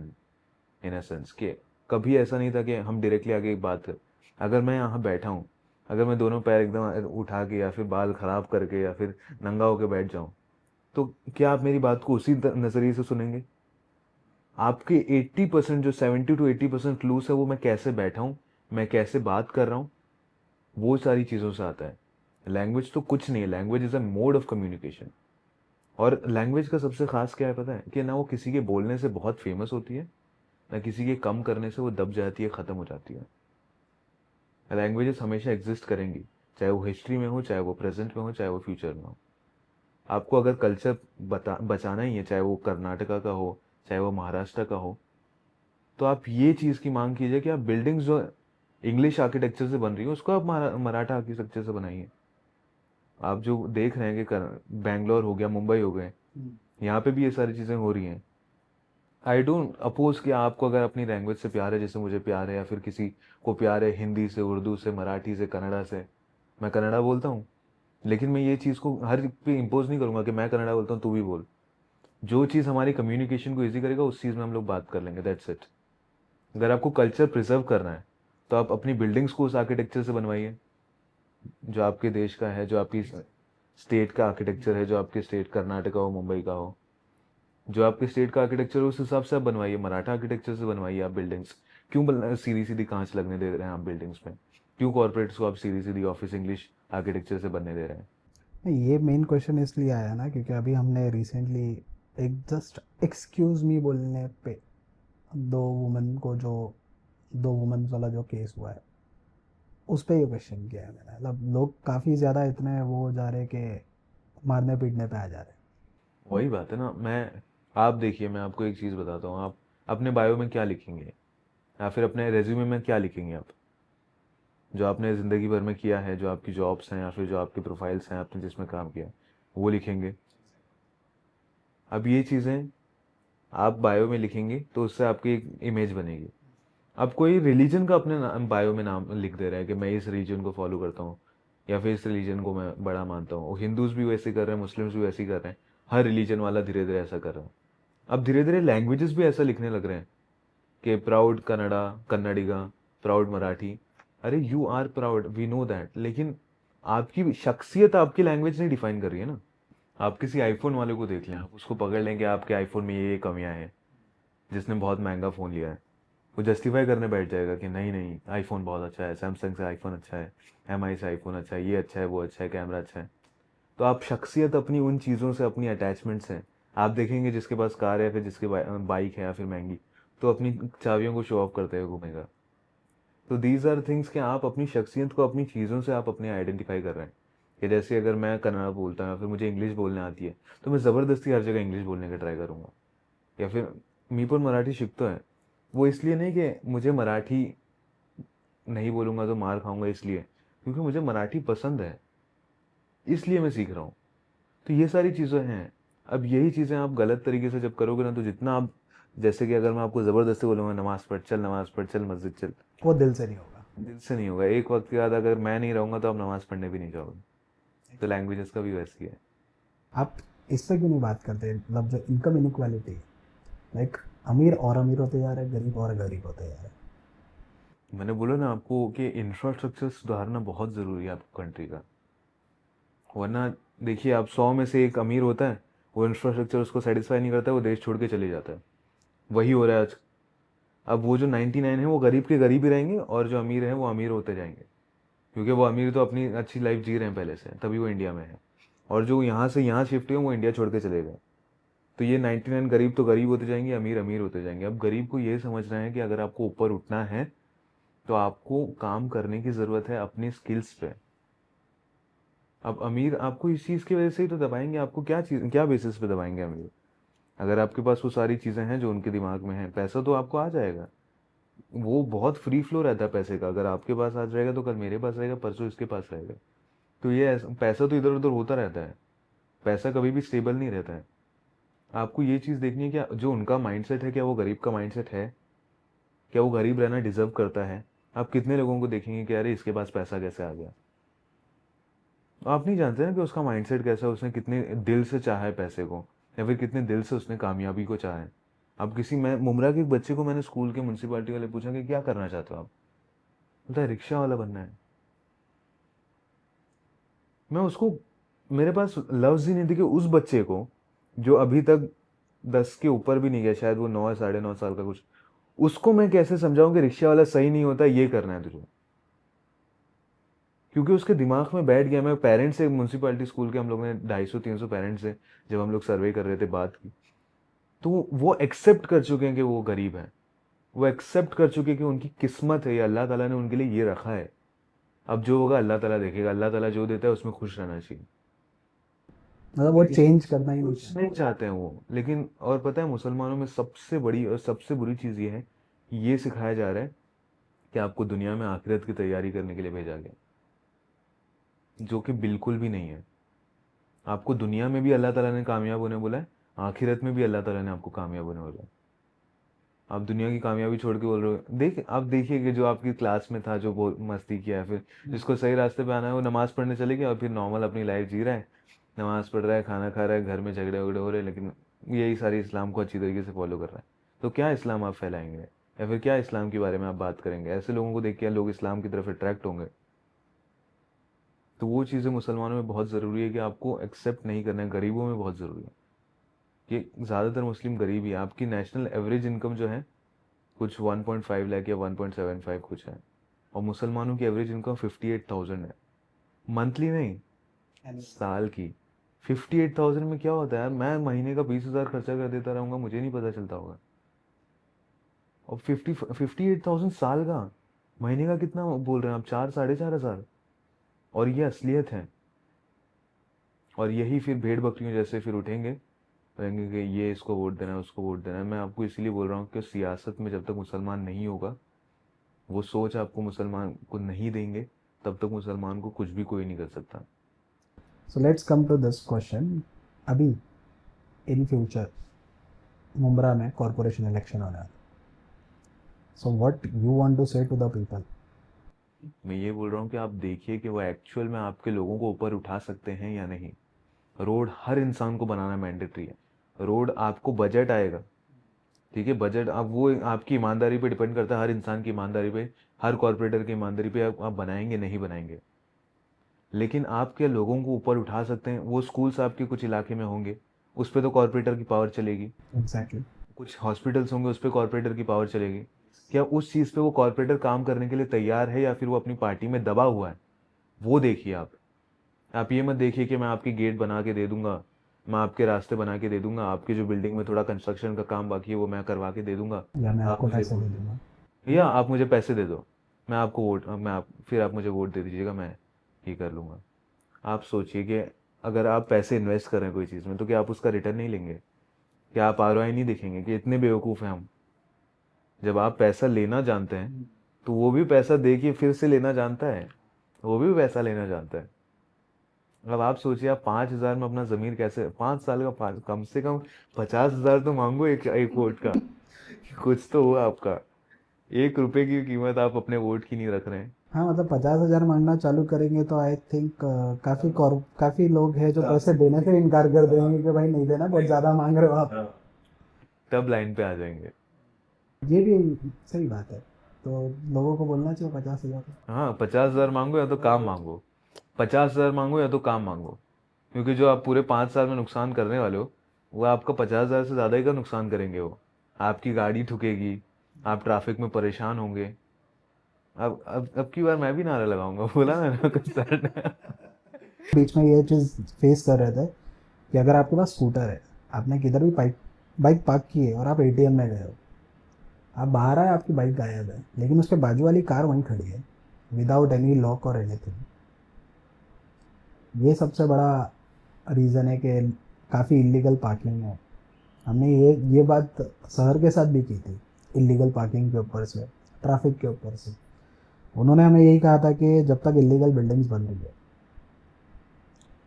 इन सेंस कि कभी ऐसा नहीं था कि हम डायरेक्टली आगे बात कर। अगर मैं यहाँ बैठा हूँ, अगर मैं दोनों पैर एकदम उठा के या फिर बाल खराब करके या फिर नंगा होके बैठ जाऊँ, तो क्या आप मेरी बात को उसी नज़रिए से सुनेंगे? आपके 80% जो 70 to 80% क्लूस है वो मैं कैसे बैठा हूँ, मैं कैसे बात कर रहा हूँ, वो सारी चीज़ों से आता है। लैंग्वेज तो कुछ नहीं है, language is a mode of communication. और लैंग्वेज का सबसे खास क्या है पता है? कि ना वो किसी के बोलने से बहुत फेमस होती है, ना किसी के कम करने से वो दब जाती है, ख़त्म हो जाती है। लैंग्वेजेस हमेशा एग्जिस्ट करेंगी, चाहे वो हिस्ट्री में हो, चाहे वो प्रेजेंट में हो, चाहे वो फ्यूचर में हो। आपको अगर कल्चर बचाना ही है, चाहे वो कर्नाटका का हो, चाहे वो महाराष्ट्र का हो, तो आप ये चीज़ की मांग कीजिए कि आप बिल्डिंग्स जो इंग्लिश आर्किटेक्चर से बन रही है उसको आप मराठा आर्किटेक्चर से बनाइए। आप जो देख रहे हैं कि बैंगलोर हो गया, मुंबई हो गए, यहाँ पे भी ये सारी चीज़ें हो रही हैं। आई डोंट अपोज कि आपको अगर अपनी लैंग्वेज से प्यार है, जैसे मुझे प्यार है, या फिर किसी को प्यार है हिंदी से, उर्दू से, मराठी से, कन्नड़ा से। मैं कन्नड़ा बोलता हूँ, लेकिन मैं ये चीज़ को हर पे इम्पोज नहीं करूँगा कि मैं कन्नड़ा बोलता हूँ तू भी बोल। जो चीज़ हमारी कम्युनिकेशन को ईजी करेगा उस चीज़ में हम लोग बात कर लेंगे, दैट्स इट। अगर आपको कल्चर प्रिजर्व करना है तो आप अपनी बिल्डिंग्स को उस आर्किटेक्चर से बनवाइए जो आपके देश का है, जो आपकी स्टेट का आर्किटेक्चर है, जो आपके स्टेट कर्नाटका हो, मुंबई का हो, जो आपके स्टेट का आर्किटेक्चर है उस हिसाब से आप बनवाइए, मराठा आर्किटेक्चर से बनवाइए आप बिल्डिंग्स। क्यों सीधी सीधी कांच लगने दे रहे हैं आप बिल्डिंग्स में? क्यों कॉर्पोरेट्स को आप सीधी सीधी ऑफिस इंग्लिश आर्किटेक्चर से बनने दे रहे हैं? नहीं, ये मेन क्वेश्चन इसलिए आया ना क्योंकि अभी हमने रिसेंटली एक जस्ट एक्सक्यूज मी बोलने पे दो वुमेन को जो दो वुमेन वाला जो केस हुआ है उस पे ये क्वेश्चन किया है मैंने। मतलब लोग काफ़ी ज़्यादा इतने वो जा रहे कि मारने पीटने पे आ जा रहे वही बात है ना। आप देखिए, मैं आपको एक चीज़ बताता हूँ। आप अपने बायो में क्या लिखेंगे या फिर अपने रेज्यूमे में क्या लिखेंगे आप? जो आपने ज़िंदगी भर में किया है, जो आपकी जॉब्स हैं या फिर जो आपकी प्रोफाइल्स हैं, आपने जिसमें काम किया है, वो लिखेंगे। अब ये चीज़ें आप बायो में लिखेंगे तो उससे आपकी एक इमेज बनेगी। अब कोई रिलीजन का अपने बायो में नाम लिख दे रहा है कि मैं इस रिलीजन को फॉलो करता हूँ या फिर इस रिलीजन को मैं बड़ा मानता हूँ। हिंदूज भी वैसे कर रहे हैं, मुस्लिम्स भी वैसे ही कर रहे हैं, हर रिलीजन वाला धीरे धीरे ऐसा कर रहा है। अब धीरे धीरे लैंग्वेजेस भी ऐसा लिखने लग रहे हैं कि प्राउड कन्नड़ा, कन्नडिगा, प्राउड मराठी। अरे you are proud, we know that, लेकिन आपकी शख्सियत आपकी लैंग्वेज नहीं डिफाइन कर रही है ना। आप किसी आईफोन वाले को देख लें, आप उसको पकड़ लें कि आपके आईफोन में ये कमियां हैं, जिसने बहुत महंगा फ़ोन लिया है, वो जस्टिफाई करने बैठ जाएगा कि नहीं नहीं आईफोन बहुत अच्छा है, सैमसंग से आईफोन अच्छा है, एमआई से आईफोन अच्छा है, ये अच्छा है, वो अच्छा है, कैमरा अच्छा है। तो आप शख्सियत अपनी उन चीज़ों से, अपनी अटैचमेंट्स हैं। आप देखेंगे जिसके पास कार है, फिर जिसके बाइक है या फिर महंगी, तो अपनी चाबियों को शो ऑफ करते हुए घूमेगा। तो दीज आर थिंग्स कि आप अपनी शख्सियत को अपनी चीज़ों से आप अपने आइडेंटिफाई कर रहे हैं। कि जैसे अगर मैं कन्नड़ा बोलता हूँ या फिर मुझे इंग्लिश बोलने आती है तो मैं ज़बरदस्ती हर जगह इंग्लिश बोलने का ट्राई करूँगा। या फिर मी पण मराठी सीखता है, वो इसलिए नहीं कि मुझे मराठी नहीं बोलूँगा तो मार खाऊंगा, इसलिए क्योंकि मुझे मराठी पसंद है, इसलिए मैं सीख रहा हूँ। तो ये सारी चीज़ें हैं। अब यही चीज़ें आप गलत तरीके से जब करोगे ना, तो जितना आप, जैसे कि अगर मैं आपको ज़बरदस्ती बोलूँगा नमाज़ पढ़ चल, नमाज़ पढ़ चल, मस्जिद चल, वो दिल से नहीं होगा। दिल से नहीं होगा। एक वक्त के बाद अगर मैं नहीं रहूँगा तो आप नमाज़ पढ़ने भी नहीं जाओगे। तो लैंग्वेजेस का भी वैसे ही है। आप इस पे क्यों नहीं बात करते, मतलब जो इनकम इनक्वालिटी, लाइक अमीर और अमीर होते जा रहे हैं, गरीब और गरीब होते जा रहे हैं। मैंने बोला ना आपको कि इंफ्रास्ट्रक्चर सुधारना बहुत ज़रूरी है आपको कंट्री का। वरना देखिए, आप 100 में से एक अमीर होता है, वो इंफ्रास्ट्रक्चर उसको सेटिस्फाई नहीं करता है, वो देश छोड़ के चले जाता है। वही हो रहा है आज। अब वो जो 99 है वो गरीब के गरीब ही रहेंगे और जो अमीर हैं वो अमीर होते जाएंगे, क्योंकि वो अमीर तो अपनी अच्छी लाइफ जी रहे हैं पहले से, तभी वो इंडिया में है। और जो यहाँ से यहाँ शिफ्ट हुए वो इंडिया छोड़ के चले गए। तो ये 99 गरीब तो गरीब होते जाएंगे, अमीर अमीर होते जाएंगे। अब गरीब को ये समझना है कि अगर आपको ऊपर उठना है तो आपको काम करने की ज़रूरत है अपनी स्किल्स पे। अब अमीर आपको इस चीज़ की वजह से ही तो दबाएंगे, आपको क्या चीज़, क्या बेसिस पे दबाएंगे अमीर? अगर आपके पास वो सारी चीज़ें हैं जो उनके दिमाग में है, पैसा तो आपको आ जाएगा। वो बहुत फ्री फ्लो रहता है पैसे का। अगर आपके पास आज रहेगा तो कल मेरे पास रहेगा, परसों इसके पास रहेगा। तो ये पैसा तो इधर उधर होता रहता है। पैसा कभी भी स्टेबल नहीं रहता है। आपको ये चीज़ देखनी है कि जो उनका माइंडसेट है, क्या वो गरीब का माइंडसेट है? क्या वो गरीब रहना डिजर्व करता है? आप कितने लोगों को देखेंगे कि अरे इसके पास पैसा कैसे आ गया? आप नहीं जानते ना कि उसका माइंडसेट कैसा है, उसने कितने दिल से चाहा है पैसे को, या फिर कितने दिल से उसने कामयाबी को चाहा है। अब मैं मुमरा के एक बच्चे को मैंने स्कूल के म्यूनसिपालिटी वाले पूछा कि क्या करना चाहते हो आप? बोलता है रिक्शा वाला बनना है। मैं उसको, मेरे पास लफ्ज़ ही नहीं थे कि उस बच्चे को जो अभी तक 10 के ऊपर भी नहीं गया, शायद वो 9 साढ़े 9 साल का कुछ, उसको मैं कैसे समझाऊं कि रिक्शा वाला सही नहीं होता, ये करना है तुझे। क्योंकि उसके दिमाग में बैठ गया। मैं पेरेंट्स से, म्यूनसिपालिटी स्कूल के हम लोग ने 250-300 पेरेंट्स से जब हम लोग सर्वे कर रहे थे, बात की, तो वो एक्सेप्ट कर चुके हैं कि वो गरीब हैं। वो एक्सेप्ट कर चुके हैं कि उनकी किस्मत है, ये अल्लाह ताला ने उनके लिए ये रखा है। अब जो होगा अल्लाह ताला देखेगा, अल्लाह ताला जो देता है उसमें खुश रहना चाहिए। मतलब वो चेंज करना ही नहीं कुछ नहीं चाहते। चाहते हैं वो। लेकिन और पता है, मुसलमानों में सबसे बड़ी और सबसे बुरी चीज़ ये है कि ये सिखाया जा रहा है कि आपको दुनिया में आखिरत की तैयारी करने के लिए भेजा गया, जो कि बिल्कुल भी नहीं है। आपको दुनिया में भी अल्लाह ताला ने कामयाब होने बोला है, आखिरत में भी अल्लाह ताला ने आपको कामयाब होने बोला है। आप दुनिया की कामयाबी छोड़ के बोल रहे हो। आप देखिए कि जो आपकी क्लास में था, जो मस्ती किया है, फिर जिसको सही रास्ते पे आना है वो नमाज पढ़ने चले गया और फिर नॉर्मल अपनी लाइफ जी रहा है, नमाज पढ़ रहा है, खाना खा रहा है, घर में झगड़े वगड़े हो रहे हैं, लेकिन यही सारी इस्लाम को अच्छी तरीके से फॉलो कर रहा है, तो क्या इस्लाम आप फैलाएंगे, या फिर क्या इस्लाम के बारे में आप बात करेंगे? ऐसे लोगों को देख के लोग इस्लाम की तरफ अट्रैक्ट होंगे। तो वो चीज़ें मुसलमानों में बहुत ज़रूरी है कि आपको एक्सेप्ट नहीं करना है, गरीबों में बहुत ज़रूरी है कि ज़्यादातर मुस्लिम गरीब ही है। आपकी नेशनल एवरेज इनकम जो है कुछ 1.5 लाख या 1.75 कुछ है, और मुसलमानों की एवरेज इनकम 58,000 है, मंथली नहीं, साल की। 58,000 में क्या होता है यार, मैं महीने का 20,000 खर्चा कर देता रहूंगा, मुझे नहीं पता चलता होगा। और 58,000 साल का, महीने का कितना बोल रहे हैं आप, 4 साढ़े 4 हज़ार। और ये असलियत है। और यही फिर भेड़ बकरियों जैसे फिर उठेंगे, कहेंगे कि ये इसको वोट देना है, उसको वोट देना है। मैं आपको इसीलिए बोल रहा हूँ कि सियासत में जब तक मुसलमान नहीं होगा, वो सोच आपको मुसलमान को नहीं देंगे, तब तक मुसलमान को कुछ भी कोई नहीं कर सकता। So let's come to this question. अभी इन फ्यूचर मुंब्रा में कॉरपोरेशन इलेक्शन होने वाला है, so what you want to say to the people? मैं ये बोल रहा हूँ कि आप देखिए कि वो एक्चुअल में आपके लोगों को ऊपर उठा सकते हैं या नहीं। रोड हर इंसान को बनाना मैंडेटरी है। रोड आपको बजट आएगा, ठीक है, बजट आप वो आपकी ईमानदारी पे डिपेंड करता है, हर इंसान की ईमानदारी पे, हर कॉरपोरेटर की ईमानदारी पे आप बनाएंगे नहीं बनाएंगे। लेकिन आप क्या लोगों को ऊपर उठा सकते हैं? वो स्कूल्स आपके कुछ इलाके में होंगे, उस पर तो कॉरपोरेटर की पावर चलेगी। एग्जैक्टली। कुछ हॉस्पिटल्स होंगे, उस पर कॉरपोरेटर की पावर चलेगी। क्या उस चीज़ पे वो कॉरपोरेटर काम करने के लिए तैयार है, या फिर वो अपनी पार्टी में दबा हुआ है? वो देखिए आप ये मत देखिए कि मैं आपकी गेट बना के दे दूंगा, मैं आपके रास्ते बना के दे दूंगा, आपकी जो बिल्डिंग में थोड़ा कंस्ट्रक्शन का काम बाकी है वो मैं करवा के दे दूंगा, या मैं आप आपको मुझे पैसे वोट दे दे दूंगा। दो, या आप मुझे पैसे दे दो, मैं आपको वोट मैं आप फिर आप मुझे वोट दे दीजिएगा, मैं ये कर लूँगा। आप सोचिए कि अगर आप पैसे इन्वेस्ट कर रहे हैं कोई चीज़ में, तो क्या आप उसका रिटर्न नहीं लेंगे? क्या आप आरओआई नहीं देखेंगे? कि इतने बेवकूफ़ हैं हम। जब आप पैसा लेना जानते हैं, तो वो भी पैसा दे के फिर से लेना जानता है, वो भी पैसा लेना जानता है। अब आप सोचिए, आप 5,000 में अपना जमीन कैसे, 5 साल का, कम से कम 50,000 तो मांगो एक एक वोट का। कुछ तो हुआ आपका। 1 रुपए की कीमत आप अपने वोट की नहीं रख रहे हैं। हाँ, मतलब 50,000 मांगना चालू करेंगे तो आई थिंक काफ़ी लोग हैं जो पैसे देने से इनकार कर देंगे कि भाई नहीं देना, बहुत ज़्यादा मांग रहे हो आप। तब लाइन पे आ जाएंगे। ये भी सही बात है। तो लोगों को बोलना चाहिए 50,000। हाँ, 50,000 मांगो या तो काम मांगो, 50,000 मांगो या तो काम मांगो। क्योंकि जो आप पूरे 5 साल में नुकसान करने वाले हो, वो आपका 50,000 से ज़्यादा ही का नुकसान करेंगे। वो आपकी गाड़ी ठुकेगी, आप ट्रैफिक में परेशान होंगे। अब की बार मैं भी नारा लगाऊंगा, बोला ना कुछ सर ने। बीच में ये चीज़ फेस कर रहे थे कि अगर आपके पास स्कूटर है, आपने किधर भी बाइक बाइक पार्क की है और आप एटीएम में गए हो, आप बाहर आए, आपकी बाइक गायब है, लेकिन उसके बाजू वाली कार वहीं खड़ी है विदाउट एनी लॉक और एनीथिंग। ये सबसे बड़ा रीज़न है कि काफ़ी इलीगल पार्किंग है। हमने ये बात शहर के साथ भी की थी, इलीगल पार्किंग के ऊपर से, ट्रैफिक के ऊपर से। उन्होंने हमें यही कहा था कि जब तक इलीगल बिल्डिंग्स बन रही है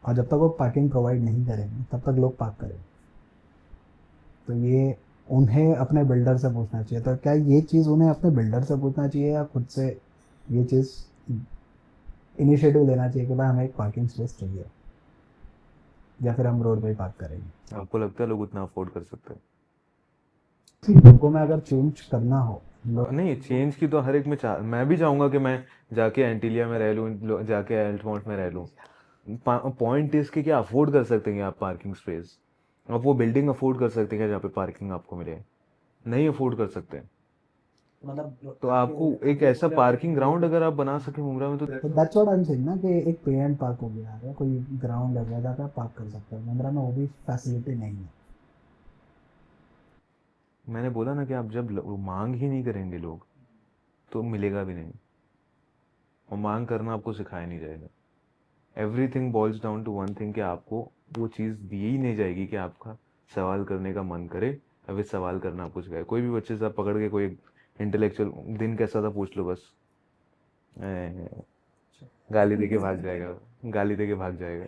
और जब तक वो पार्किंग प्रोवाइड नहीं करेंगे तब तक लोग पार्क करेंगे। तो ये उन्हें अपने बिल्डर से पूछना चाहिए। तो क्या ये चीज़ उन्हें अपने बिल्डर से पूछना चाहिए या खुद से ये चीज़ इनिशिएटिव लेना चाहिए कि भाई हमें एक पार्किंग स्पेस चाहिए, या फिर हम रोड पे ही पार्क करेंगे? आपको लगता है लोग उतना अफोर्ड कर सकते हैं? लोगों में अगर चेंज करना हो, नहीं, चेंज की तो हर एक में मैं भी चाहूंगा कि मैं जाके एंटीलिया में रह लूँ, जाके एल्टमाउंट में रह लूँ। पॉइंट इज कि क्या अफोर्ड कर सकते हैं आप पार्किंग स्पेस? आप वो बिल्डिंग अफोर्ड कर सकते हैं जहाँ पे पार्किंग आपको मिले? नहीं अफोर्ड कर सकते। मतलब तो आपको एक ऐसा पार्किंग ग्राउंड अगर आप बना सके मुमरा में, तो तो that's what I am saying ना कि एक पे एंड पार्क हो गया है, कोई ग्राउंड है जहाँ पे आप पार्क कर सकते हो। मुंद्रा में वो भी फैसिलिटी नहीं है। मैंने बोला ना कि आप जब मांग ही नहीं करेंगे लोग, तो मिलेगा भी नहीं। और मांग करना आपको सिखाया नहीं जाएगा। Everything boils down to one thing, कि आपको वो चीज़ दी ही नहीं जाएगी कि आपका सवाल करने का मन करे, या फिर सवाल करना आपको सिखाए। कोई भी बच्चे से आप पकड़ के कोई इंटेलेक्चुअल दिन कैसा था पूछ लो, बस गाली दे के भाग जाएगा, गाली दे के भाग जाएगा।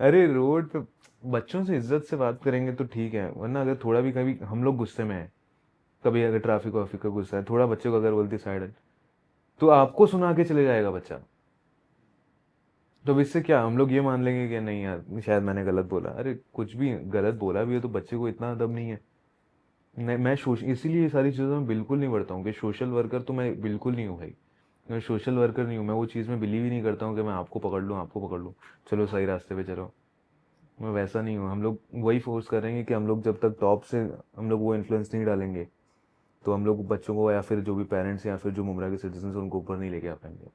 अरे रोड पे बच्चों से इज्जत से बात करेंगे तो ठीक है, वरना अगर थोड़ा भी कभी हम लोग गुस्से में हैं, कभी अगर ट्रैफिक वाफिक का गुस्सा है, थोड़ा बच्चे को अगर बोलती साइड, तो आपको सुना के चले जाएगा बच्चा। तो अब इससे क्या हम लोग ये मान लेंगे कि नहीं यार शायद मैंने गलत बोला? अरे कुछ भी गलत बोला भी है तो बच्चे को इतना अदब नहीं है। नहीं, मैं सोच इसीलिए ये सारी चीज़ों में बिल्कुल नहीं पढ़ता हूँ कि सोशल वर्कर तो मैं बिल्कुल नहीं हूँ भाई। मैं सोशल वर्कर नहीं हूँ, मैं वो चीज़ में बिलीव ही नहीं करता हूँ कि मैं आपको पकड़ लूँ, आपको पकड़ लूँ, चलो सही रास्ते पे चलो। मैं वैसा नहीं हूँ। हम लोग वही फोर्स करेंगे कि हम लोग जब तक टॉप से हम लोग वो इन्फ्लुएंस नहीं डालेंगे तो हम लोग बच्चों को या फिर जो भी पेरेंट्स या फिर जो मुमरा के सिटीजन उनको ऊपर नहीं लेके आ पाएंगे।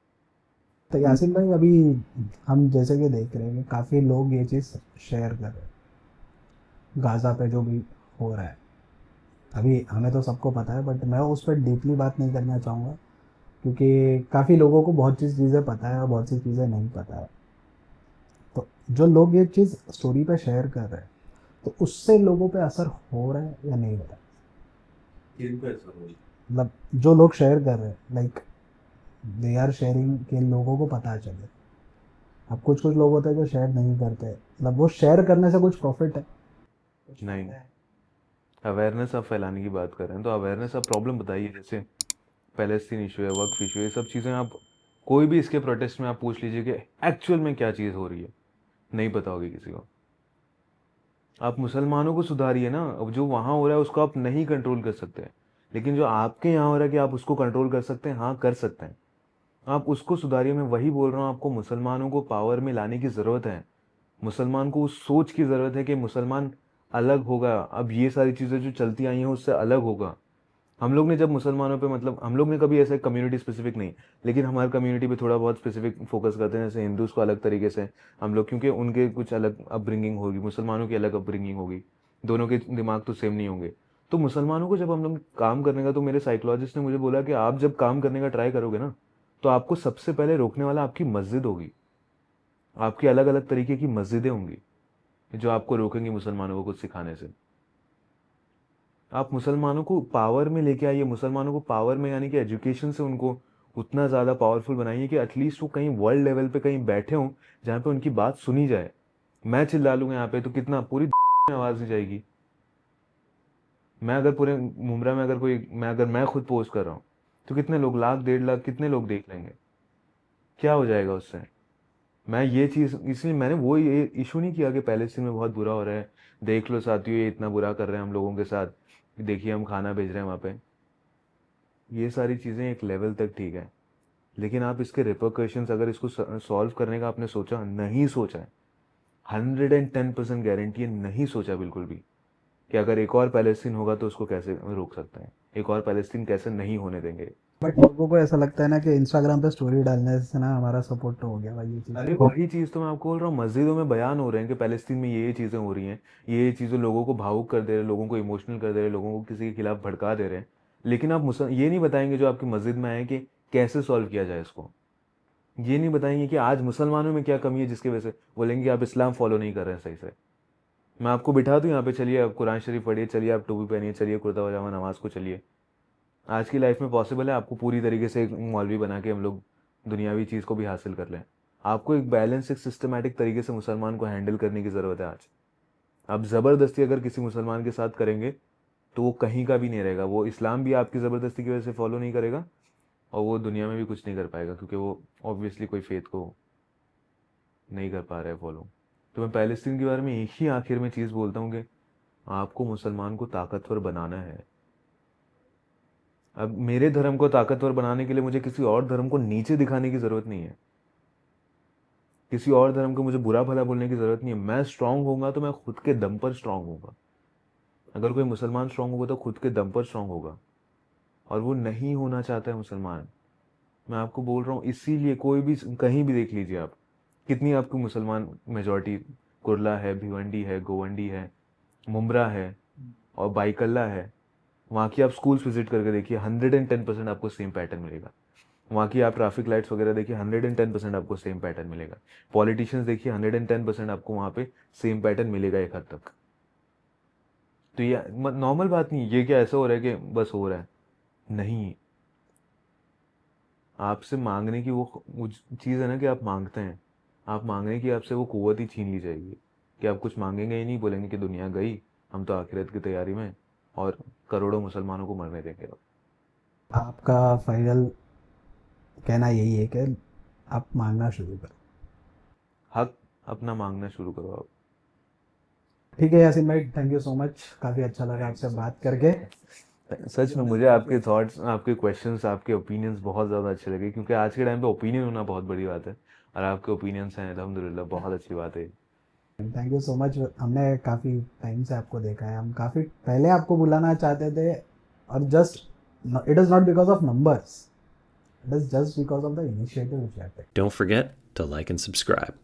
तो यासिन भाई अभी हम जैसे कि देख रहे हैं कि काफ़ी लोग ये चीज़ शेयर कर रहे हैं, गाज़ा पे जो भी हो रहा है। अभी हमें तो सबको पता है, बट मैं उस पर डीपली बात नहीं करना चाहूँगा, क्योंकि काफ़ी लोगों को बहुत सी चीज़ें पता है और बहुत सी चीज़ें नहीं पता है। तो जो लोग ये चीज़ स्टोरी पे शेयर कर रहे हैं, तो उससे लोगों पे असर हो रहा है या नहीं हो रहा है? किन पे असर होगा? मतलब जो लोग शेयर कर रहे हैं, लाइक दे आर शेयरिंग, के लोगों को पता चले। अब कुछ कुछ लोग होते हैं जो शेयर नहीं करते, मतलब वो शेयर करने से कुछ प्रॉफिट है, कुछ नहीं, फायदा है। अवेयरनेस आप फैलाने की बात कर रहे हैं तो अवेयरनेस आप प्रॉब्लम बताइए। जैसे पैलेस्तीन इशू है, वक्फ इशू है, ये सब चीज़ें आप कोई भी इसके प्रोटेस्ट में आप पूछ लीजिए कि एक्चुअल में क्या चीज़ हो रही है, नहीं पता होगी किसी को। आप मुसलमानों को सुधारिए ना। अब जो वहाँ हो रहा है उसको आप नहीं कंट्रोल कर सकते, लेकिन जो आपके यहाँ हो रहा है कि आप उसको कंट्रोल कर सकते हैं, हाँ कर सकते हैं। आप उसको सुधारिए। मैं वही बोल रहा हूँ, आपको मुसलमानों को पावर में लाने की ज़रूरत है। मुसलमान को उस सोच की ज़रूरत है कि मुसलमान अलग होगा, अब ये सारी चीज़ें जो चलती आई हैं उससे अलग होगा। हम लोग ने जब मुसलमानों पे मतलब हम लोग ने कभी ऐसे कम्युनिटी स्पेसिफिक नहीं, लेकिन हमारे कम्युनिटी पे थोड़ा बहुत स्पेसिफिक फोकस करते हैं। जैसे हिंदूज को अलग तरीके से हम लोग, क्योंकि उनके कुछ अलग अपब्रिंगिंग होगी, मुसलमानों की अलग अपब्रिंगिंग होगी, दोनों के दिमाग तो सेम नहीं होंगे। तो मुसलमानों को जब हम लोग काम करने का, तो मेरे साइकोलॉजिस्ट ने मुझे बोला कि आप जब काम करने का ट्राई करोगे ना, तो आपको सबसे पहले रोकने वाला आपकी मस्जिद होगी। आपकी अलग अलग तरीके की मस्जिदें होंगी जो आपको रोकेंगी मुसलमानों को कुछ सिखाने से। आप मुसलमानों को पावर में लेके आइए, मुसलमानों को पावर में यानी कि एजुकेशन से उनको उतना ज़्यादा पावरफुल बनाइए कि एटलीस्ट वो कहीं वर्ल्ड लेवल पे कहीं बैठे हों जहाँ पे उनकी बात सुनी जाए। मैं चिल्ला लूंगा यहाँ पे तो कितना पूरी में आवाज़ नहीं जाएगी। मैं अगर पूरे मुमरा में अगर कोई अगर मैं खुद पोस्ट कर रहा हूँ तो कितने लोग, लाख 1.5 लाख कितने लोग देख लेंगे? क्या हो जाएगा उससे? मैं ये चीज़ इसलिए मैंने वो ये इशू नहीं किया कि पैलेस्टीन में बहुत बुरा हो रहा है, देख लो साथियों ये इतना बुरा कर रहे हैं हम लोगों के साथ, देखिए हम खाना भेज रहे हैं वहाँ पे। ये सारी चीज़ें एक लेवल तक ठीक है, लेकिन आप इसके रिपरकशंस अगर इसको सॉल्व करने का आपने सोचा, नहीं सोचा है, 110% गारंटी है, नहीं सोचा बिल्कुल भी कि अगर एक और पैलेस्तीन होगा तो उसको कैसे रोक सकते हैं, एक और पैलेस्तीन कैसे नहीं होने देंगे। बट लोगों को ऐसा लगता है ना कि इंस्टाग्राम पे स्टोरी डालने से ना हमारा सपोर्ट तो हो गया भाई, ये चीज़ अरे वही चीज़ तो मैं आपको बोल रहा हूँ, मस्जिदों में बयान हो रहे हैं कि पैलेस्तीन में ये चीज़ें हो रही हैं, ये चीज़ें लोगों को भावुक कर दे रहे हैं, लोगों को इमोशनल कर दे रहे हैं, लोगों को किसी के खिलाफ भड़का दे रहे हैं। लेकिन आप ये नहीं बताएंगे जो आपकी मस्जिद में आए कि कैसे सॉल्व किया जाए इसको। ये नहीं बताएंगे कि आज मुसलमानों में क्या कमी है जिसकी वजह से बोलेंगे कि आप इस्लाम फॉलो नहीं कर रहे हैं सही से। मैं आपको बिठा दूं यहाँ पे, चलिए आप कुरान शरीफ पढ़िए, चलिए आप टोपी पहनिए, चलिए कुर्ता पजामा नमाज को चलिए। आज की लाइफ में पॉसिबल है आपको पूरी तरीके से एक मौलवी बना के हम लोग दुनियावी चीज़ को भी हासिल कर लें? आपको एक बैलेंस, एक सिस्टमैटिक तरीके से मुसलमान को हैंडल करने की ज़रूरत है आज। आप ज़बरदस्ती अगर किसी मुसलमान के साथ करेंगे तो वो कहीं का भी नहीं रहेगा, वो इस्लाम भी आपकी ज़बरदस्ती की वजह से फॉलो नहीं करेगा और वो दुनिया में भी कुछ नहीं कर पाएगा, क्योंकि वो ऑब्वियसली कोई फेथ को नहीं कर पा रहा है फॉलो। तो मैं पैलेस्तीन के बारे में एक ही आखिर में चीज़ बोलता हूँ कि आपको मुसलमान को ताकतवर बनाना है। अब मेरे धर्म को ताकतवर बनाने के लिए मुझे किसी और धर्म को नीचे दिखाने की ज़रूरत नहीं है, किसी और धर्म को मुझे बुरा भला बोलने की ज़रूरत नहीं है। मैं स्ट्रांग होऊंगा तो मैं खुद के दम पर स्ट्रांग होऊंगा। अगर कोई मुसलमान स्ट्रांग होगा तो खुद के दम पर स्ट्रांग होगा, और वो नहीं होना चाहता है मुसलमान। मैं आपको बोल रहा हूँ, इसीलिए कोई भी कहीं भी देख लीजिए आप, कितनी आपकी मुसलमान मेजॉरिटी, कुरला है, भिवंडी है, गोवंडी है, मुमरा है और बाइकल्ला है। वहाँ की आप स्कूल्स विजिट करके देखिए, 110% आपको सेम पैटर्न मिलेगा। वहाँ की आप ट्रैफिक लाइट्स वगैरह देखिए, 110% आपको सेम पैटर्न मिलेगा। पॉलिटिशियंस देखिए, 110% आपको वहाँ पे सेम पैटर्न मिलेगा एक हद तक। तो ये नॉर्मल बात नहीं, ये क्या ऐसा हो रहा है कि बस हो रहा है? नहीं, आपसे मांगने की वो चीज़ है ना कि आप मांगते हैं, आप मांगने की आपसे वो कुव्वत ही छीन ली जाएगी कि आप कुछ मांगेंगे ही नहीं, बोलेंगे कि दुनिया गई, हम तो आखिरत की तैयारी में, और करोड़ों मुसलमानों को मरने देंगे। आपका फाइनल कहना यही है कि आप मांगना शुरू करो। हक अपना मांगना शुरू करो आप। ठीक है यासीन भाई, थैंक यू सो मच, काफ़ी अच्छा लगा आपसे बात करके। सच में मुझे आपके थॉट्स, आपके क्वेश्चंस, आपके ओपिनियंस बहुत ज़्यादा अच्छे लगे, क्योंकि आज के टाइम पे ओपिनियन होना बहुत बड़ी बात है, और आपके ओपिनियंस हैं अल्हम्दुलिल्लाह, बहुत अच्छी बात है। थैंक यू सो मच, हमने काफ़ी टाइम से आपको देखा है, हम काफ़ी पहले आपको बुलाना चाहते थे, और just it is not because of numbers, it is just because of the initiative which you have taken. Don't forget to like and subscribe.